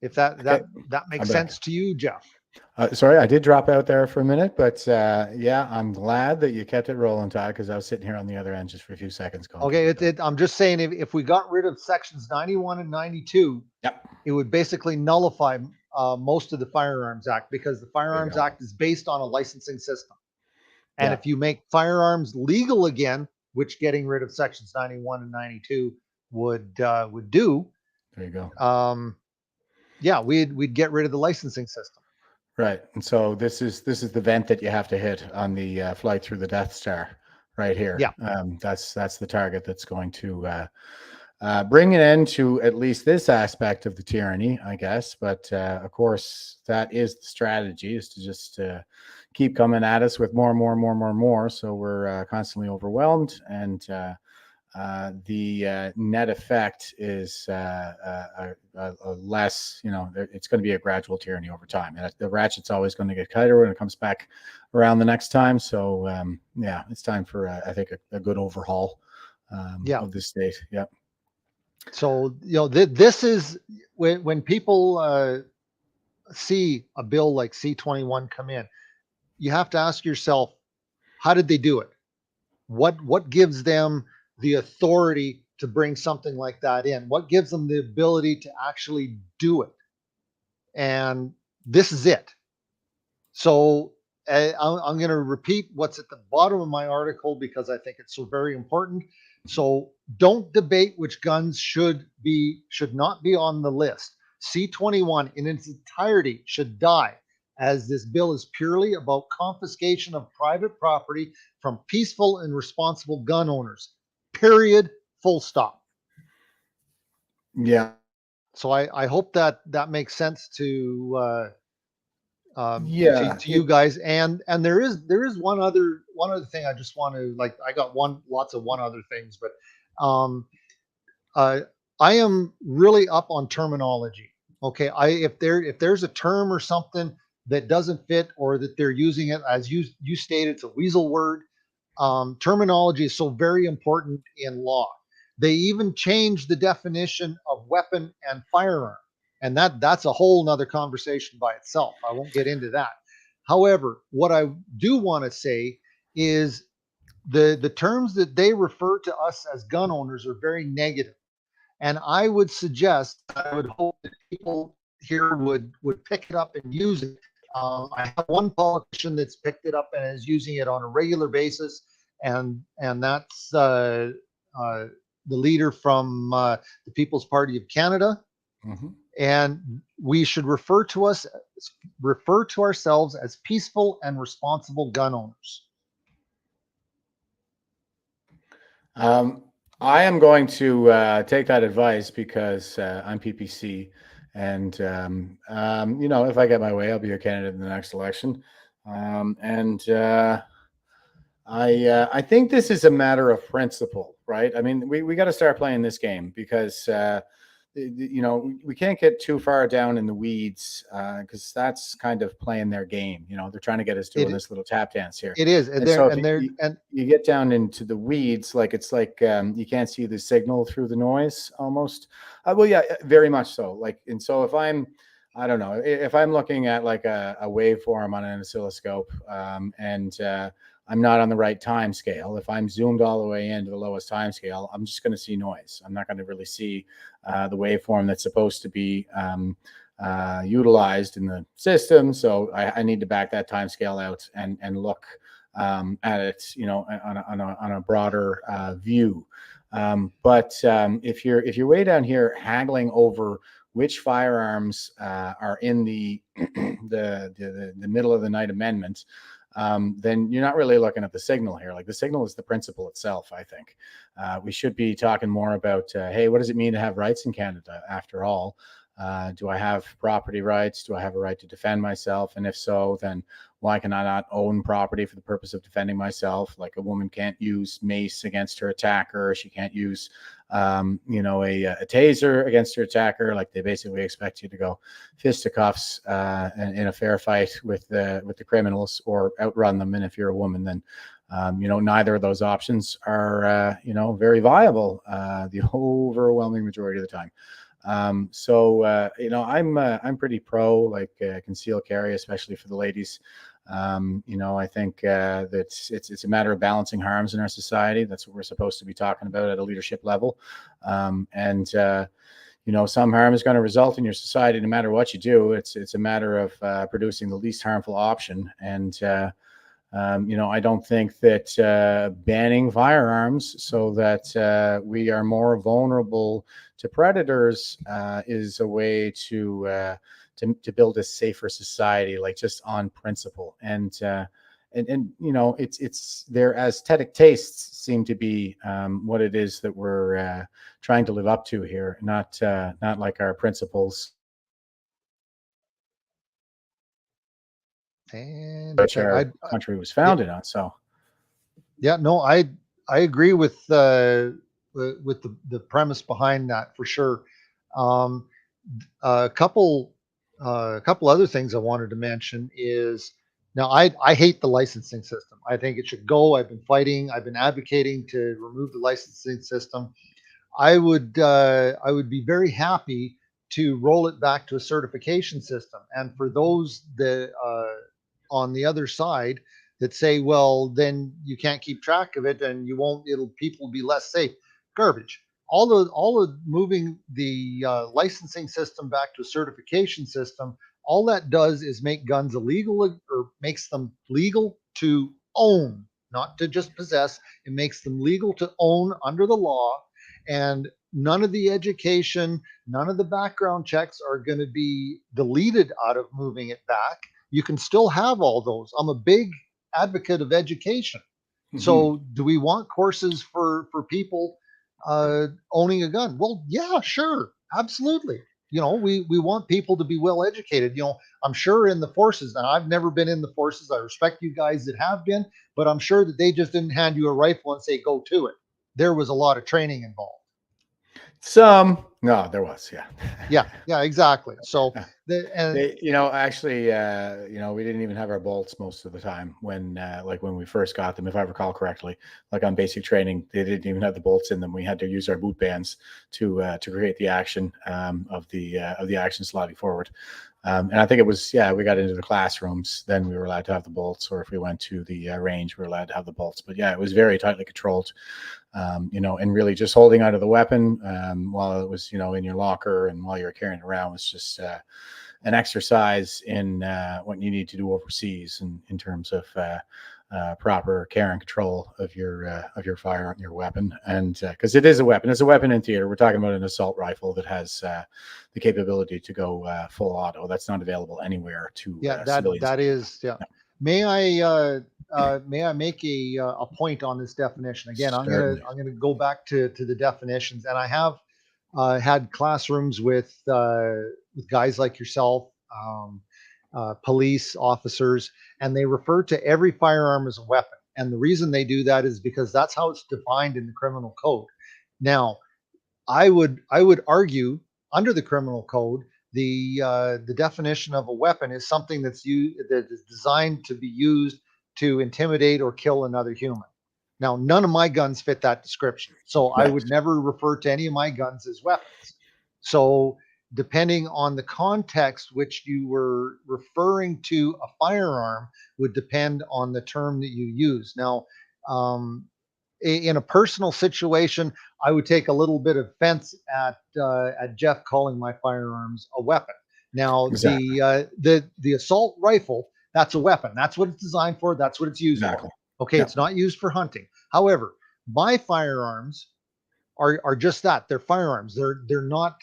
If that makes sense to you, Jeff. Sorry, I did drop out there for a minute, but yeah, I'm glad that you kept it rolling, Todd, because I was sitting here on the other end just for a few seconds. Okay, I'm just saying if we got rid of sections 91 and 92, it would basically nullify most of the Firearms Act, because the Firearms Act is based on a licensing system. And if you make firearms legal again, which getting rid of sections 91 and 92 would do. There you go. Yeah, we'd get rid of the licensing system. Right, and so this is the vent that you have to hit on the flight through the Death Star, right here. Yeah, that's the target that's going to bring an end to at least this aspect of the tyranny, I guess. But of course, that is the strategy: is to just keep coming at us with more and more and more and more and more. So we're constantly overwhelmed, and the net effect is a less, it's going to be a gradual tyranny over time. And the ratchet's always going to get tighter when it comes back around the next time. So yeah, it's time for I think a good overhaul of the state. Yeah. So this is when people see a bill like C-21 come in, you have to ask yourself, how did they do it? What gives them the authority to bring something like that in? What gives them the ability to actually do it? And this is it. So I'm going to repeat what's at the bottom of my article, because I think it's so very important. So don't debate which guns should not be on the list. C-21 in its entirety should die, as this bill is purely about confiscation of private property from peaceful and responsible gun owners. Period. Full stop. Yeah. So I hope that makes sense to you guys. And there is one other thing I just want to, I got lots of other things, but I am really up on terminology. Okay, if there's a term or something that doesn't fit, or that they're using it as you stated, it's a weasel word. Terminology is so very important in law. They even changed the definition of weapon and firearm, and that's a whole nother conversation by itself. I won't get into that. However, what I do want to say is the terms that they refer to us as gun owners are very negative. And I would suggest, I would hope that people here would pick it up and use it. I have one politician that's picked it up and is using it on a regular basis, and that's the leader from the People's Party of Canada. Mm-hmm. And we should refer to ourselves as peaceful and responsible gun owners. I am going to take that advice, because I'm PPC, and if I get my way, I'll be a candidate in the next election. I think this is a matter of principle, right? I mean, we got to start playing this game, because we can't get too far down in the weeds, because that's kind of playing their game. They're trying to get us doing this little tap dance here. It is, and you get down into the weeds, it's like you can't see the signal through the noise almost. Well, yeah, very much so. And so if I'm looking at a waveform on an oscilloscope, and I'm not on the right time scale. If I'm zoomed all the way into the lowest time scale, I'm just going to see noise. I'm not going to really see the waveform that's supposed to be utilized in the system. So I need to back that time scale out and look at it, on a broader view. But if you're way down here haggling over which firearms are in the the middle of the night amendment, then you're not really looking at the signal here. Like, the signal is the principle itself. I think we should be talking more about, hey, what does it mean to have rights in Canada? After all, do I have property rights? Do I have a right to defend myself? And if so, then why can I not own property for the purpose of defending myself? Like, a woman can't use mace against her attacker. She can't use, you know, a taser against her attacker. Like, they basically expect you to go fisticuffs in a fair fight with the criminals, or outrun them. And if you're a woman, then you know, neither of those options are you know, very viable the overwhelming majority of the time. So you know, I'm pretty pro, like, concealed carry, especially for the ladies. You know, I think that it's a matter of balancing harms in our society. That's what we're supposed to be talking about at a leadership level. And you know, some harm is going to result in your society no matter what you do. It's a matter of producing the least harmful option. And you know, I don't think that banning firearms so that we are more vulnerable to predators is a way to build a safer society, like, just on principle. And you know, it's their aesthetic tastes seem to be what it is that we're trying to live up to here, not like our principles, And which our country was founded on. So yeah, no, I agree with the premise behind that for sure. Um, a couple other things I wanted to mention is, now I hate the licensing system. I think it should go. I've been advocating to remove the licensing system. I would be very happy to roll it back to a certification system. And for those that on the other side that say, well, then you can't keep track of it and you won't, people will be less safe. Garbage. All of moving the licensing system back to a certification system, all that does is make guns illegal, or makes them legal to own, not to just possess. It makes them legal to own under the law. And none of the education, none of the background checks are going to be deleted out of moving it back. You can still have all those. I'm a big advocate of education. Mm-hmm. So do we want courses for people owning a gun? Well, yeah, sure. Absolutely. You know, we want people to be well educated. You know, I'm sure in the forces, and I've never been in the forces. I respect you guys that have been, but I'm sure that they just didn't hand you a rifle and say, go to it. There was a lot of training involved. No, there was, yeah, exactly. So you know, actually, you know, we didn't even have our bolts most of the time when we first got them, if I recall correctly. Like, on basic training, they didn't even have the bolts in them. We had to use our boot bands to create the action of the action sliding forward. And I think it was, we got into the classrooms, then we were allowed to have the bolts, or if we went to the range, we were allowed to have the bolts. But yeah, it was very tightly controlled, you know, and really just holding out of the weapon while it was, you know, in your locker and while you were carrying it around was just an exercise in what you need to do overseas in terms of proper care and control of your firearm, your weapon. And because it is a weapon, it's a weapon in theater. We're talking about an assault rifle that has the capability to go full auto. That's not available anywhere to civilians. That is, yeah. No. May I make a point on this definition? Again, I'm gonna go back to the definitions, and I have had classrooms with guys like yourself, police officers, and they refer to every firearm as a weapon. And the reason they do that is because that's how it's defined in the criminal code. Now, I would argue under the criminal code, the definition of a weapon is something that is designed to be used to intimidate or kill another human. Now, none of my guns fit that description, so right. I would never refer to any of my guns as weapons. So depending on the context which you were referring to a firearm would depend on the term that you use. Now, in a personal situation, I would take a little bit of offense at Jeff calling my firearms a weapon. Now, exactly. the assault rifle, that's a weapon. That's what it's designed for. That's what it's used for. Okay, It's not used for hunting. However, my firearms are just that. They're firearms. They're not.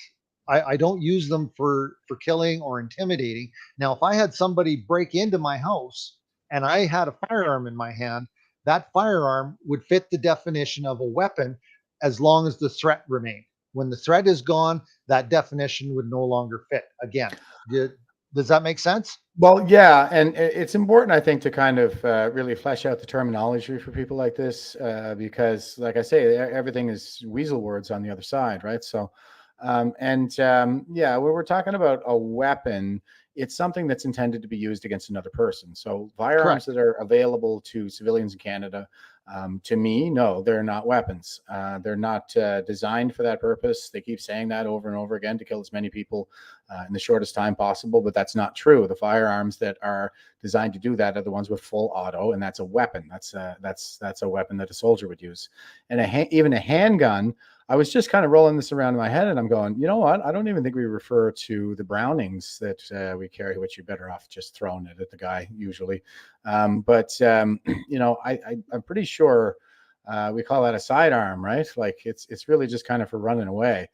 I don't use them for killing or intimidating. Now, if I had somebody break into my house and I had a firearm in my hand, that firearm would fit the definition of a weapon as long as the threat remained. When the threat is gone, that definition would no longer fit. Again, does that make sense? Well, yeah, and it's important, I think, to kind of really flesh out the terminology for people like this, because, like I say, everything is weasel words on the other side, right? So, yeah, when we're talking about a weapon, it's something that's intended to be used against another person. So, firearms Correct. that are available to civilians in Canada, to me, no, they're not weapons. They're not designed for that purpose. They keep saying that over and over again to kill as many people in the shortest time possible, but that's not true. The firearms that are designed to do that are the ones with full auto, and that's a weapon. That's a weapon that a soldier would use. And even a handgun. I was just kind of rolling this around in my head, and I'm going, you know what? I don't even think we refer to the Brownings that we carry, which you're better off just throwing it at the guy usually. But you know, I'm pretty sure we call that a sidearm, right? Like it's really just kind of for running away.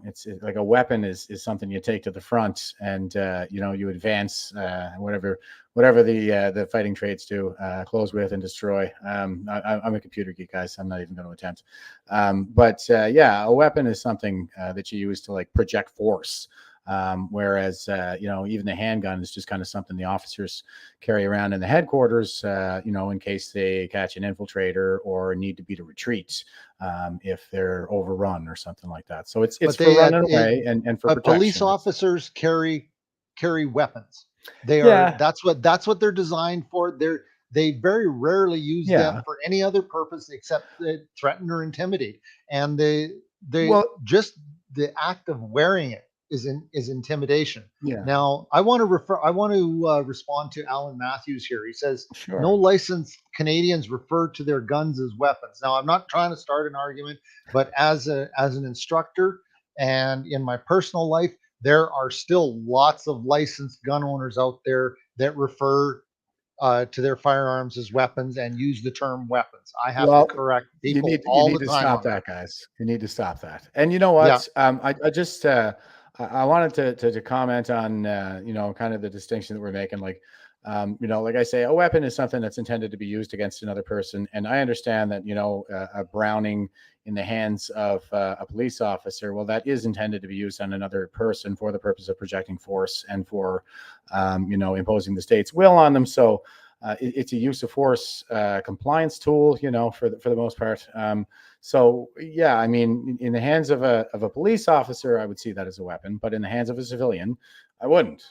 It's like a weapon is something you take to the front, and you know, you advance whatever the fighting trades do, close with and destroy. I'm a computer geek, guys. So I'm not even going to attempt. But yeah, a weapon is something that you use to like project force. Whereas, you know, even the handgun is just kind of something the officers carry around in the headquarters, you know, in case they catch an infiltrator or need to beat a retreat if they're overrun or something like that. So it's for running away and for protection. Police officers carry weapons. Yeah. That's what they're designed for. They very rarely use them for any other purpose except threaten or intimidate. And just the act of wearing it is intimidation. Yeah. Now, I want to respond to Alan Matthews here. He says, Sure. no licensed Canadians refer to their guns as weapons. Now, I'm not trying to start an argument, but as an instructor and in my personal life, there are still lots of licensed gun owners out there that refer to their firearms as weapons and use the term weapons. I have to correct people all the time. You need to stop that, guys. You need to stop that. And you know what? Yeah. I just I wanted to comment on you know, kind of the distinction that we're making. Like, you know, like I say, a weapon is something that's intended to be used against another person. And I understand that, you know, a Browning in the hands of a police officer, well, that is intended to be used on another person for the purpose of projecting force and for, you know, imposing the state's will on them. So it's a use of force compliance tool, you know, for the most part. So yeah, I mean, in the hands of a police officer, I would see that as a weapon, but in the hands of a civilian, I wouldn't.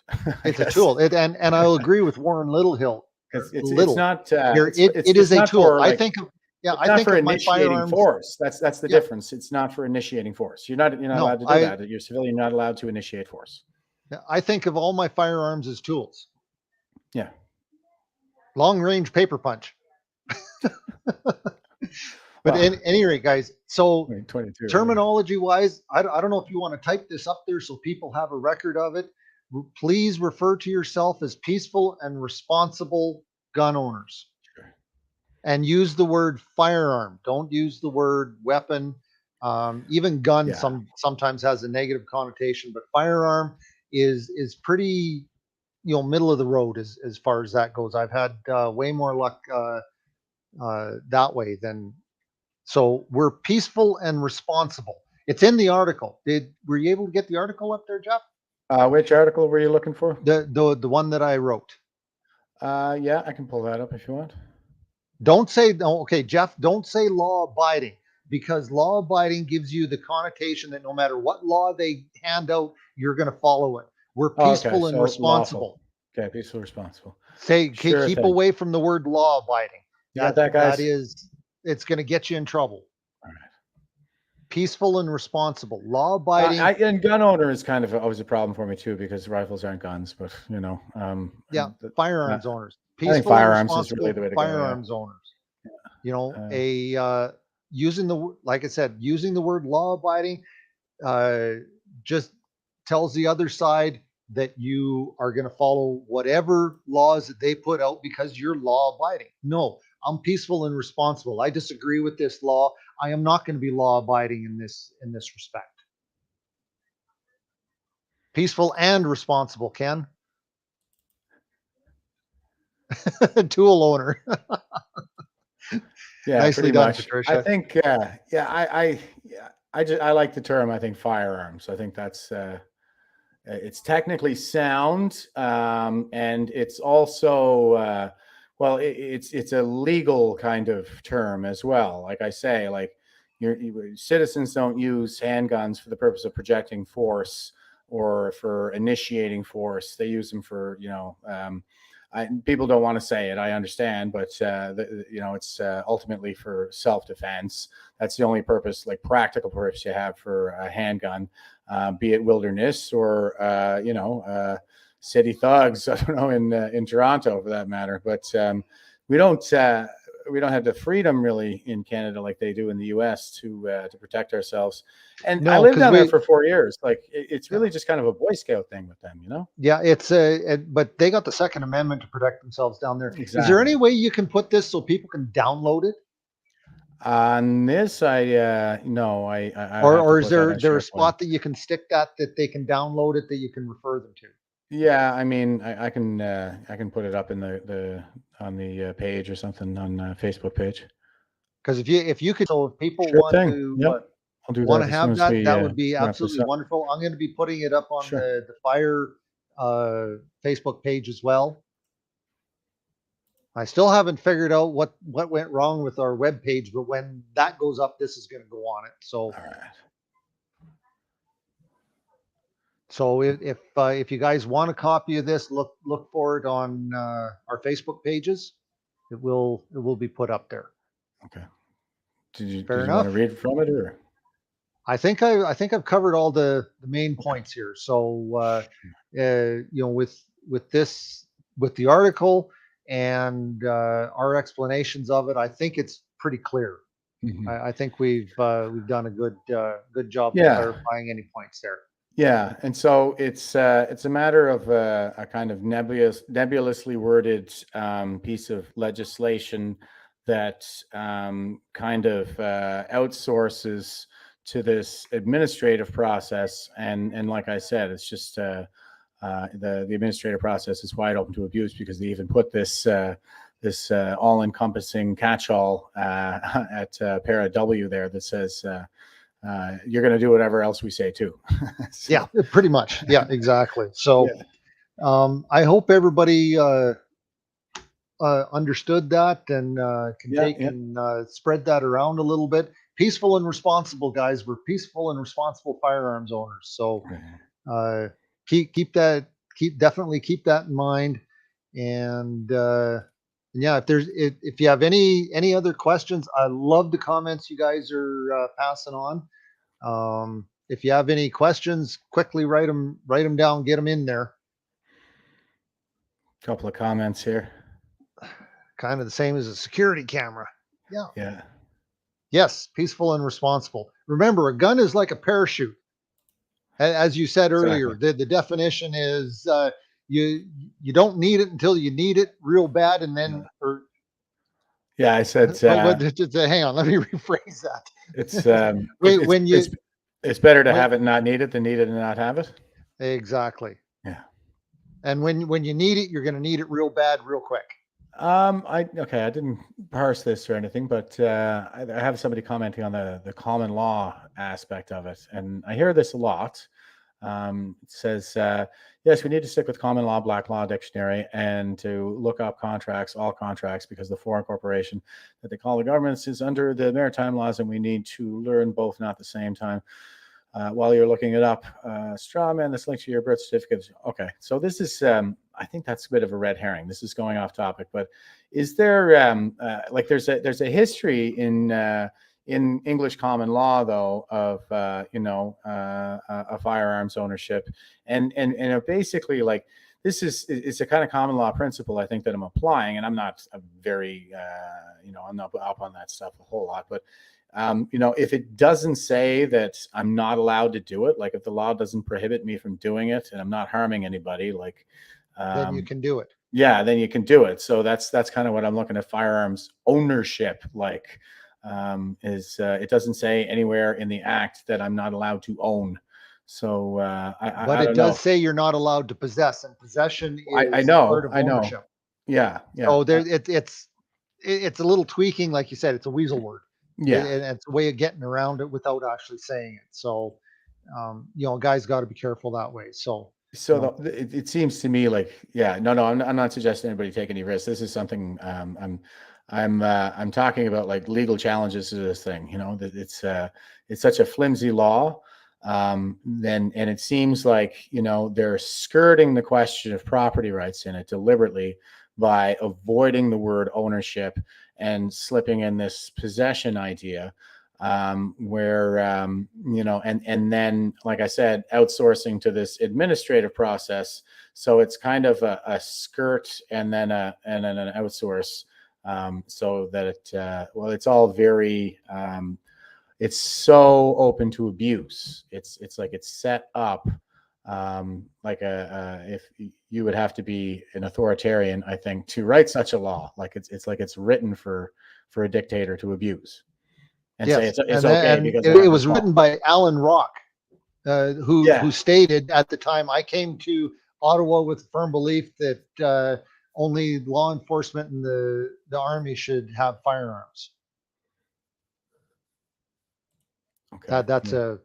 It's a tool. And I'll agree with Warren Littlehill. It's not. It is a tool. For, like, I think of my initiating force. That's the difference. It's not for initiating force. You're not allowed to do that. You're a civilian. You're not allowed to initiate force. I think of all my firearms as tools. Yeah. Long range paper punch. But at any rate, guys, so 22, terminology wise, I don't know if you want to type this up there so people have a record of it. Please refer to yourself as peaceful and responsible gun owners. Sure. And use the word firearm. Don't use the word weapon. Even gun sometimes has a negative connotation, but firearm is pretty, you know, middle of the road as far as that goes. I've had way more luck that way than. So we're peaceful and responsible. It's in the article. Were you able to get the article up there, Jeff? Which article were you looking for? The one that I wrote. Yeah, I can pull that up if you want. Don't say, okay, Jeff, don't say law abiding, because law abiding gives you the connotation that no matter what law they hand out, you're going to follow it. We're peaceful and responsible. Lawful. Okay, peaceful, responsible. Say, keep away from the word law abiding. Got that, guys? It's going to get you in trouble. All right. Peaceful and responsible. Law abiding. And gun owner is kind of always a problem for me too, because rifles aren't guns, but you know. Firearms owners. Peaceful, I think firearms is really the way to go. Firearms owners. You know, like I said, using the word law abiding just tells the other side that you are going to follow whatever laws that they put out because you're law abiding. No, I'm peaceful and responsible. I disagree with this law. I am not going to be law abiding in this respect. Peaceful and responsible, Ken. Tool owner. Yeah, Nicely pretty done, much. Patricia. I think, I like the term. I think firearms. I think that's it's technically sound, and it's also well, it's a legal kind of term as well. Like I say, like citizens don't use handguns for the purpose of projecting force or for initiating force. They use them for, people don't want to say it, I understand, but it's ultimately for self-defense. That's the only purpose, like practical purpose, you have for a handgun, be it wilderness or city thugs. I don't know, in Toronto for that matter. But we don't have the freedom really in Canada like they do in the U.S. to protect ourselves. And No, I lived 'cause down there for 4 years. Like it's really Yeah. just kind of a Boy Scout thing with them, you know? Yeah, but they got the Second Amendment to protect themselves down there. Is there Exactly. any way you can put this so people can download it? On this, no, I Or is there a spot that you can stick that they can download it, that you can refer them to? Yeah, I mean, I can put it up in on the page or something on Facebook page. Because if you could, so if people Sure want thing. to Yep. I'll do want that to as soon have as that, we that would be wrap this absolutely up. wonderful. I'm going to be putting it up on Sure. the fire Facebook page as well. I still haven't figured out what went wrong with our web page, but when that goes up, this is going to go on it. So, All right. so if you guys want a copy of this, look for it on our Facebook pages. It will be put up there. Okay. Did you Fair want enough. to read from it, or? I think I've covered all the main points here. So with the article and our explanations of it, I think it's pretty clear. Mhm. I think we've done a good job of Yeah. clarifying any points there. Yeah, and so it's a matter of a kind of nebulously worded piece of legislation that kind of outsources to this administrative process, and like I said, it's just the administrative process is wide open to abuse, because they even put this all-encompassing catch-all at para W there that says you're going to do whatever else we say too. So, yeah, pretty much. Yeah, exactly. So I hope everybody understood that and can spread that around a little bit. Peaceful and responsible, guys. We're peaceful and responsible firearms owners. So definitely keep that in mind. And yeah, if you have any other questions, I love the comments you guys are passing on. If you have any questions, quickly write them down, get them in there. couple of comments here. Kind of the same as a security camera. Yeah. Yeah. Yes, peaceful and responsible. Remember, a gun is like a parachute. As you said earlier, the definition is you don't need it until you need it real bad, and then yeah, I said hang on, let me rephrase that. It's it's better to have it and not need it than need it and not have it. Exactly. Yeah. And when you need it, you're going to need it real bad, real quick. I didn't parse this or anything, but I have somebody commenting on the common law aspect of it, and I hear this a lot. It says, yes, we need to stick with common law, black law dictionary, and to look up all contracts, because the foreign corporation that they call the governments is under the maritime laws, and we need to learn both, not at the same time. While you're looking it up, straw man, this link to your birth certificate. Okay, so this is, I think that's a bit of a red herring. This is going off topic, but is there there's a history in English common law though of a firearms ownership, and basically like this is a kind of common law principle I think that I'm applying, and I'm not a very I'm not up on that stuff a whole lot, but if it doesn't say that I'm not allowed to do it, like if the law doesn't prohibit me from doing it and I'm not harming anybody, like then you can do it. yeah, then you can do it. So that's kind of what I'm looking at firearms ownership like. It doesn't say anywhere in the act that I'm not allowed to own. So But I it don't know. does say you're not allowed to possess, and possession I is know, part of I know. ownership. Yeah, yeah, So it's a little tweaking, like you said, it's a weasel word. yeah. And it's a way of getting around it without actually saying it. So, guys got to be careful that way. So, So it seems to me like, yeah, no, I'm not suggesting anybody take any risks. This is something I'm talking about, like legal challenges to this thing. You know, that it's such a flimsy law. And it seems like, they're skirting the question of property rights in it deliberately by avoiding the word ownership and slipping in this possession idea, where and then, like I said, outsourcing to this administrative process. So it's kind of a skirt and then an outsource, so that it's all very it's so open to abuse. It's like it's set up like if you would have to be an authoritarian, I think, to write such a law. Like it's like it's written for a dictator to abuse and say yes. it's And okay because it was written by Alan Rock, who Yeah. stated at the time, I came to Ottawa with a firm belief that only law enforcement and the army should have firearms. Okay. That's a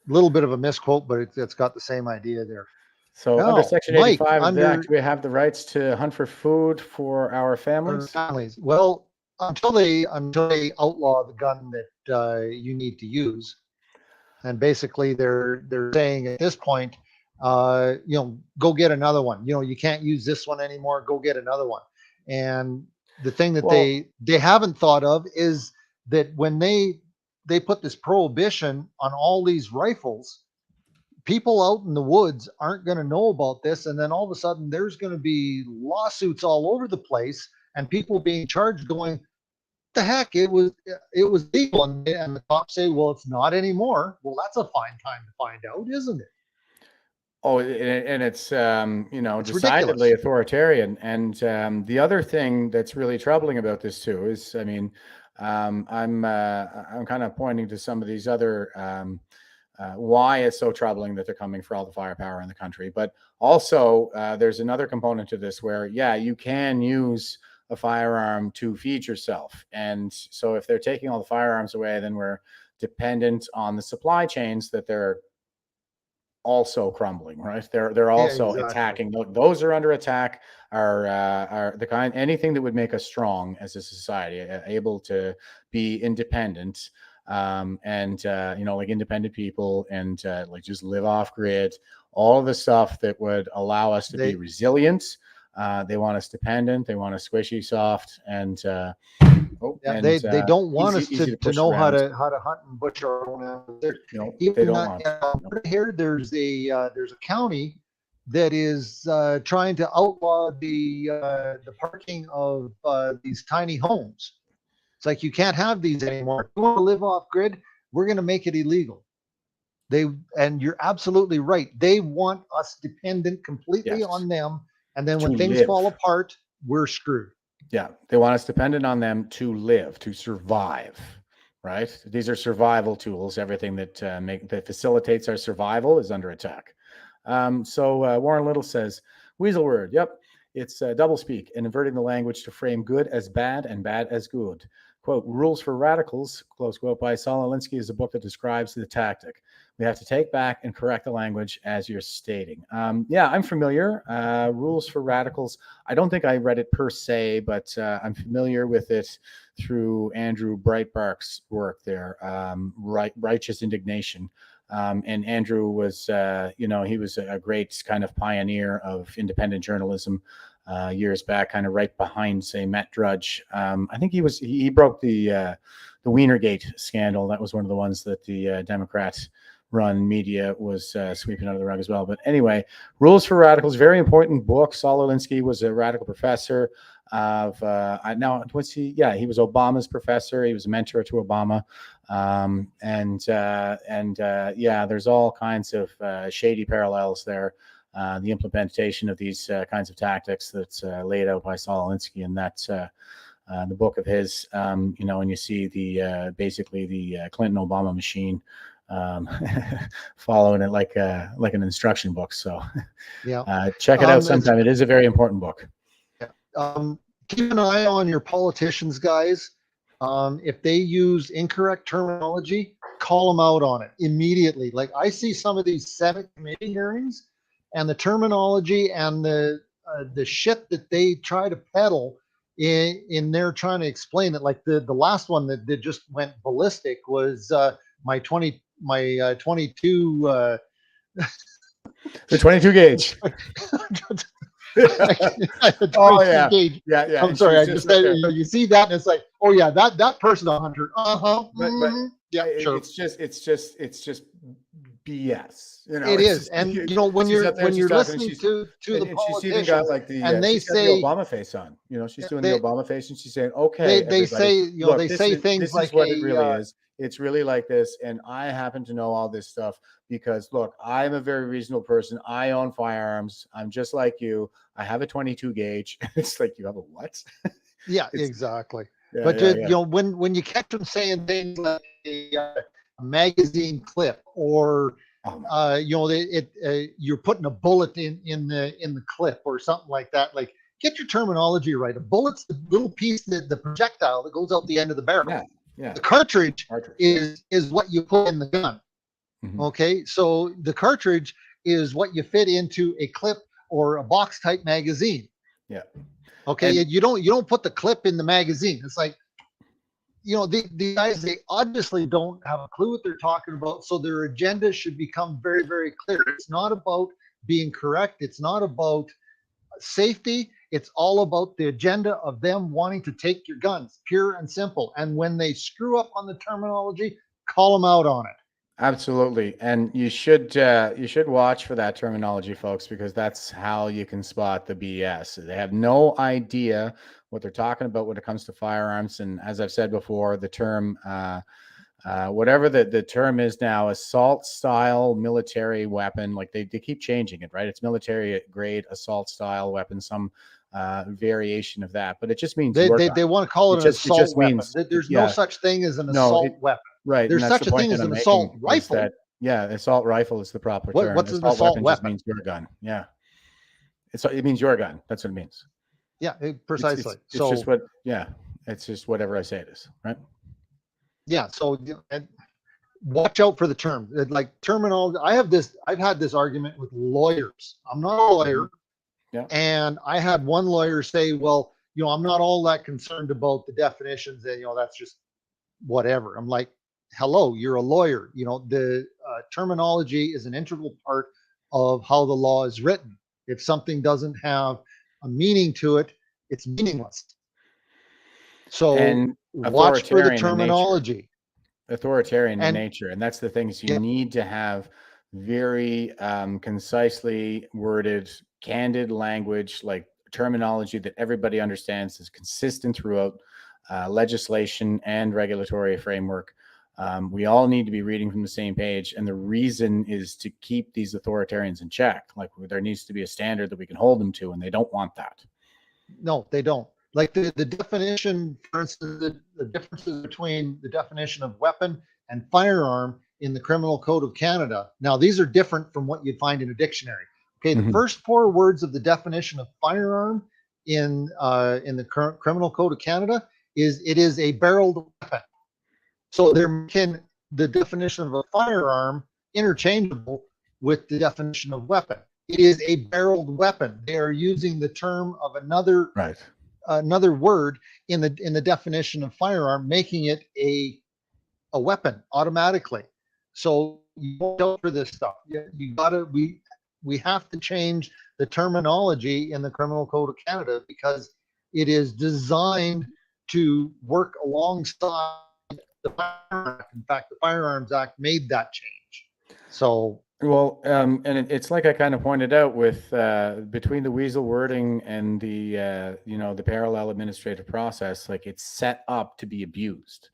little bit of a misquote, but it's got the same idea there. So Now, under Section Mike, 85 of the under Act, we have the rights to hunt for food for our our families. families, well, until they outlaw the gun that you need to use, and basically they're saying at this point, go get another one. You can't use this one anymore. Go get another one. And the thing that Well- they haven't thought of is that when they put this prohibition on all these rifles, people out in the woods aren't going to know about this, and then all of a sudden there's going to be lawsuits all over the place and people being charged going, the heck, it was legal, and the cops say, well, it's not anymore. Well, that's a fine time to find out, isn't it? Oh, and it's It's decidedly ridiculous. authoritarian. And the other thing that's really troubling about this too is, I mean, I'm kind of pointing to some of these other why it's so troubling that they're coming for all the firepower in the country. But also, there's another component to this where, yeah, you can use a firearm to feed yourself. And so if they're taking all the firearms away, then we're dependent on the supply chains that they're also crumbling, right? They're also exactly. attacking. Those are under attack. Are the kind, anything that would make us strong as a society, able to be independent, and like independent people, and like just live off grid. All of the stuff that would allow us to be resilient. They want us dependent. They want us squishy, soft, and they don't want easy us to push know how around. to hunt and butcher our own animals. They don't want. Here, there's a county that is trying to outlaw the parking of these tiny homes. It's like, you can't have these anymore. If you want to live off grid, we're going to make it illegal. And you're absolutely right. They want us dependent completely on them. And then when things fall apart, we're screwed. Yeah, they want us dependent on them to live, to survive, right? These are survival tools. Everything that facilitates our survival is under attack. So Warren Little says, weasel word. Yep, it's double speak and inverting the language to frame good as bad and bad as good. Quote, Rules for Radicals, close quote, by Saul Alinsky, is a book that describes the tactic. We have to take back and correct the language as you're stating. Yeah, I'm familiar. Rules for Radicals. I don't think I read it per se, but I'm familiar with it through Andrew Breitbart's work there, Righteous Indignation. And Andrew was, he was a great kind of pioneer of independent journalism years back, kind of right behind, say, Matt Drudge. I think he broke the Wienergate scandal. That was one of the ones that the Democrat-run media was sweeping under the rug as well. But anyway, Rules for Radicals, very important book. Saul Alinsky was a radical professor of now what's he? Yeah, he was Obama's professor. He was a mentor to Obama. Yeah, there's all kinds of shady parallels there. the implementation of these kinds of tactics that's laid out by Saul Alinsky, and that's the book of his, and you see the basically the Clinton Obama machine following it like an instruction book. So Yeah, check it out sometime. It is a very important book. Keep an eye on your politicians, guys. If they use incorrect terminology, call them out on it immediately. Like I see some of these Senate committee hearings, and the terminology and the shit that they try to peddle in there trying to explain it. Like the last one that just went ballistic was my 22 the 22 gauge. Oh yeah, yeah. I'm sorry. I just said you see that, and it's like, oh yeah, that person, Hunter. Yeah, sure. It's just BS. It is, and when you're listening to the politicians, and they say the Obama face on. She's doing the Obama face, and she's saying, okay. They say they say things this like is what it really is. It's really like this, and I happen to know all this stuff because look, I'm a very reasonable person. I own firearms. I'm just like you. I have a 22 gauge. It's like, you have a what? Yeah, exactly. Yeah, but when you catch them saying things like a magazine clip, or you're putting a bullet in the clip or something like that, like, get your terminology right. A bullet's the little piece, the projectile that goes out the end of the barrel. Yeah. The cartridge is what you put in the gun. Mm-hmm. Okay, so the cartridge is what you fit into a clip or a box type magazine. Yeah. Okay, and you don't put the clip in the magazine. It's like, the guys, they obviously don't have a clue what they're talking about. So their agenda should become very, very clear. It's not about being correct. It's not about safety. It's all about the agenda of them wanting to take your guns, pure and simple. And when they screw up on the terminology, call them out on it. Absolutely. And you should watch for that terminology, folks, because that's how you can spot the BS. They have no idea what they're talking about when it comes to firearms. And as I've said before, the term, whatever the term is now, assault style military weapon, like they keep changing it, right? It's military grade assault style weapon, some variation of that, but it just means they want to call it an assault weapon. There's no such thing as an assault weapon. Right. There's such a thing as an assault rifle. Assault rifle is the proper term. What's an assault weapon? Just means your gun. Yeah. It means your gun. That's what it means. Yeah, precisely. It's just whatever I say it is, right? Yeah. So watch out for the term. Like terminology. I've had this argument with lawyers. I'm not a lawyer. Yeah. And I had one lawyer say, well, I'm not all that concerned about the definitions, and that's just whatever. I'm like, hello, you're a lawyer. The terminology is an integral part of how the law is written. If something doesn't have a meaning to it, it's meaningless. So watch for the terminology. Authoritarian in nature. And that's the things you need to have very concisely worded, candid language, like terminology that everybody understands, is consistent throughout legislation and regulatory framework. We all need to be reading from the same page. And the reason is to keep these authoritarians in check. Like, there needs to be a standard that we can hold them to, and they don't want that. No, they don't. Like the definition, for instance, the differences between the definition of weapon and firearm in the Criminal Code of Canada. Now, these are different from what you'd find in a dictionary. Okay, the first 4 words of the definition of firearm in the current Criminal Code of Canada is it is a barreled weapon. So they're making the definition of a firearm interchangeable with the definition of weapon. It is a barreled weapon. They are using the term of another word in the definition of firearm, making it a weapon automatically. So you don't for this stuff. We have to change the terminology in the Criminal Code of Canada because it is designed to work alongside the Firearms Act. In fact, the Firearms Act made that change. So, well, and it's like I kind of pointed out with between the weasel wording and the the parallel administrative process, like it's set up to be abused.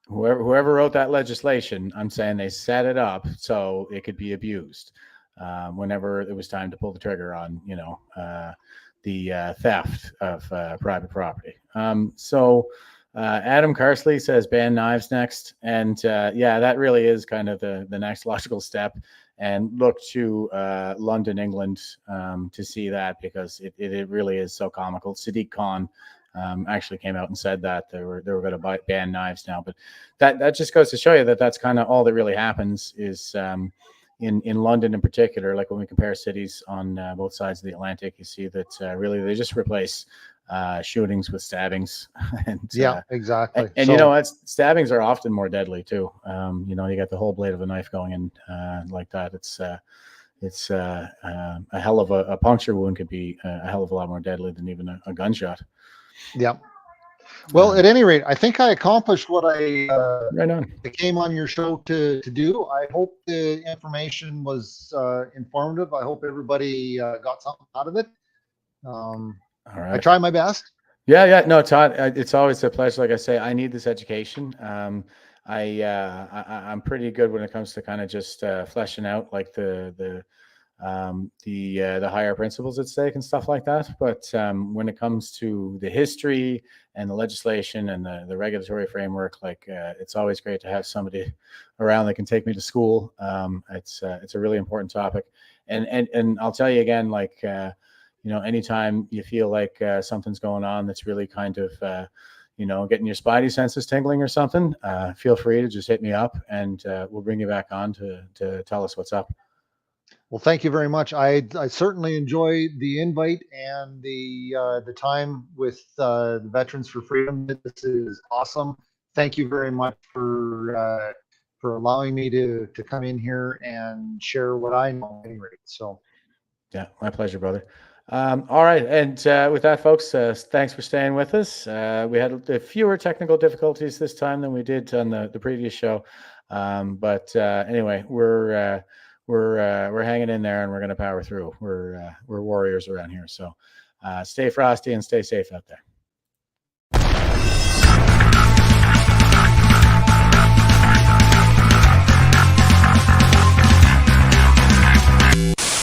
Whoever wrote that legislation, I'm saying they set it up so it could be abused. whenever it was time to pull the trigger on, the theft of private property. So Adam Carsley says ban knives next. And yeah, that really is kind of the next logical step. And look to London, England to see that, because it really is so comical. Sadiq Khan actually came out and said that they were going to ban knives now. But that just goes to show you that that's kind of all that really happens is in London in particular. Like when we compare cities on both sides of the Atlantic, you see that really they just replace shootings with stabbings. And Yeah, exactly. And So- stabbings are often more deadly too. You got the whole blade of a knife going in like that. It's a hell of a puncture wound could be a hell of a lot more deadly than even a gunshot. Yeah. Well, at any rate, I think I accomplished what I Right on. came on your show to do. I hope the information was informative. I hope everybody got something out of it. All right. I try my best. Yeah. No, Todd, it's always a pleasure. Like I say, I need this education. I'm pretty good when it comes to kind of just fleshing out like the higher principles at stake and stuff like that. But when it comes to the history and the legislation and the regulatory framework, like it's always great to have somebody around that can take me to school. It's a really important topic. And I'll tell you again, like, anytime you feel like something's going on that's really kind of, getting your spidey senses tingling or something, feel free to just hit me up and we'll bring you back on to tell us what's up. Well, thank you very much. I certainly enjoy the invite and the time with the Veterans for Freedom. This is awesome. Thank you very much for allowing me to come in here and share what I know. At any rate, so yeah, my pleasure, brother. All right, and with that, folks, thanks for staying with us. We had fewer technical difficulties this time than we did on the previous show, but anyway, we're hanging in there and we're going to power through. We're warriors around here. So stay frosty and stay safe out there.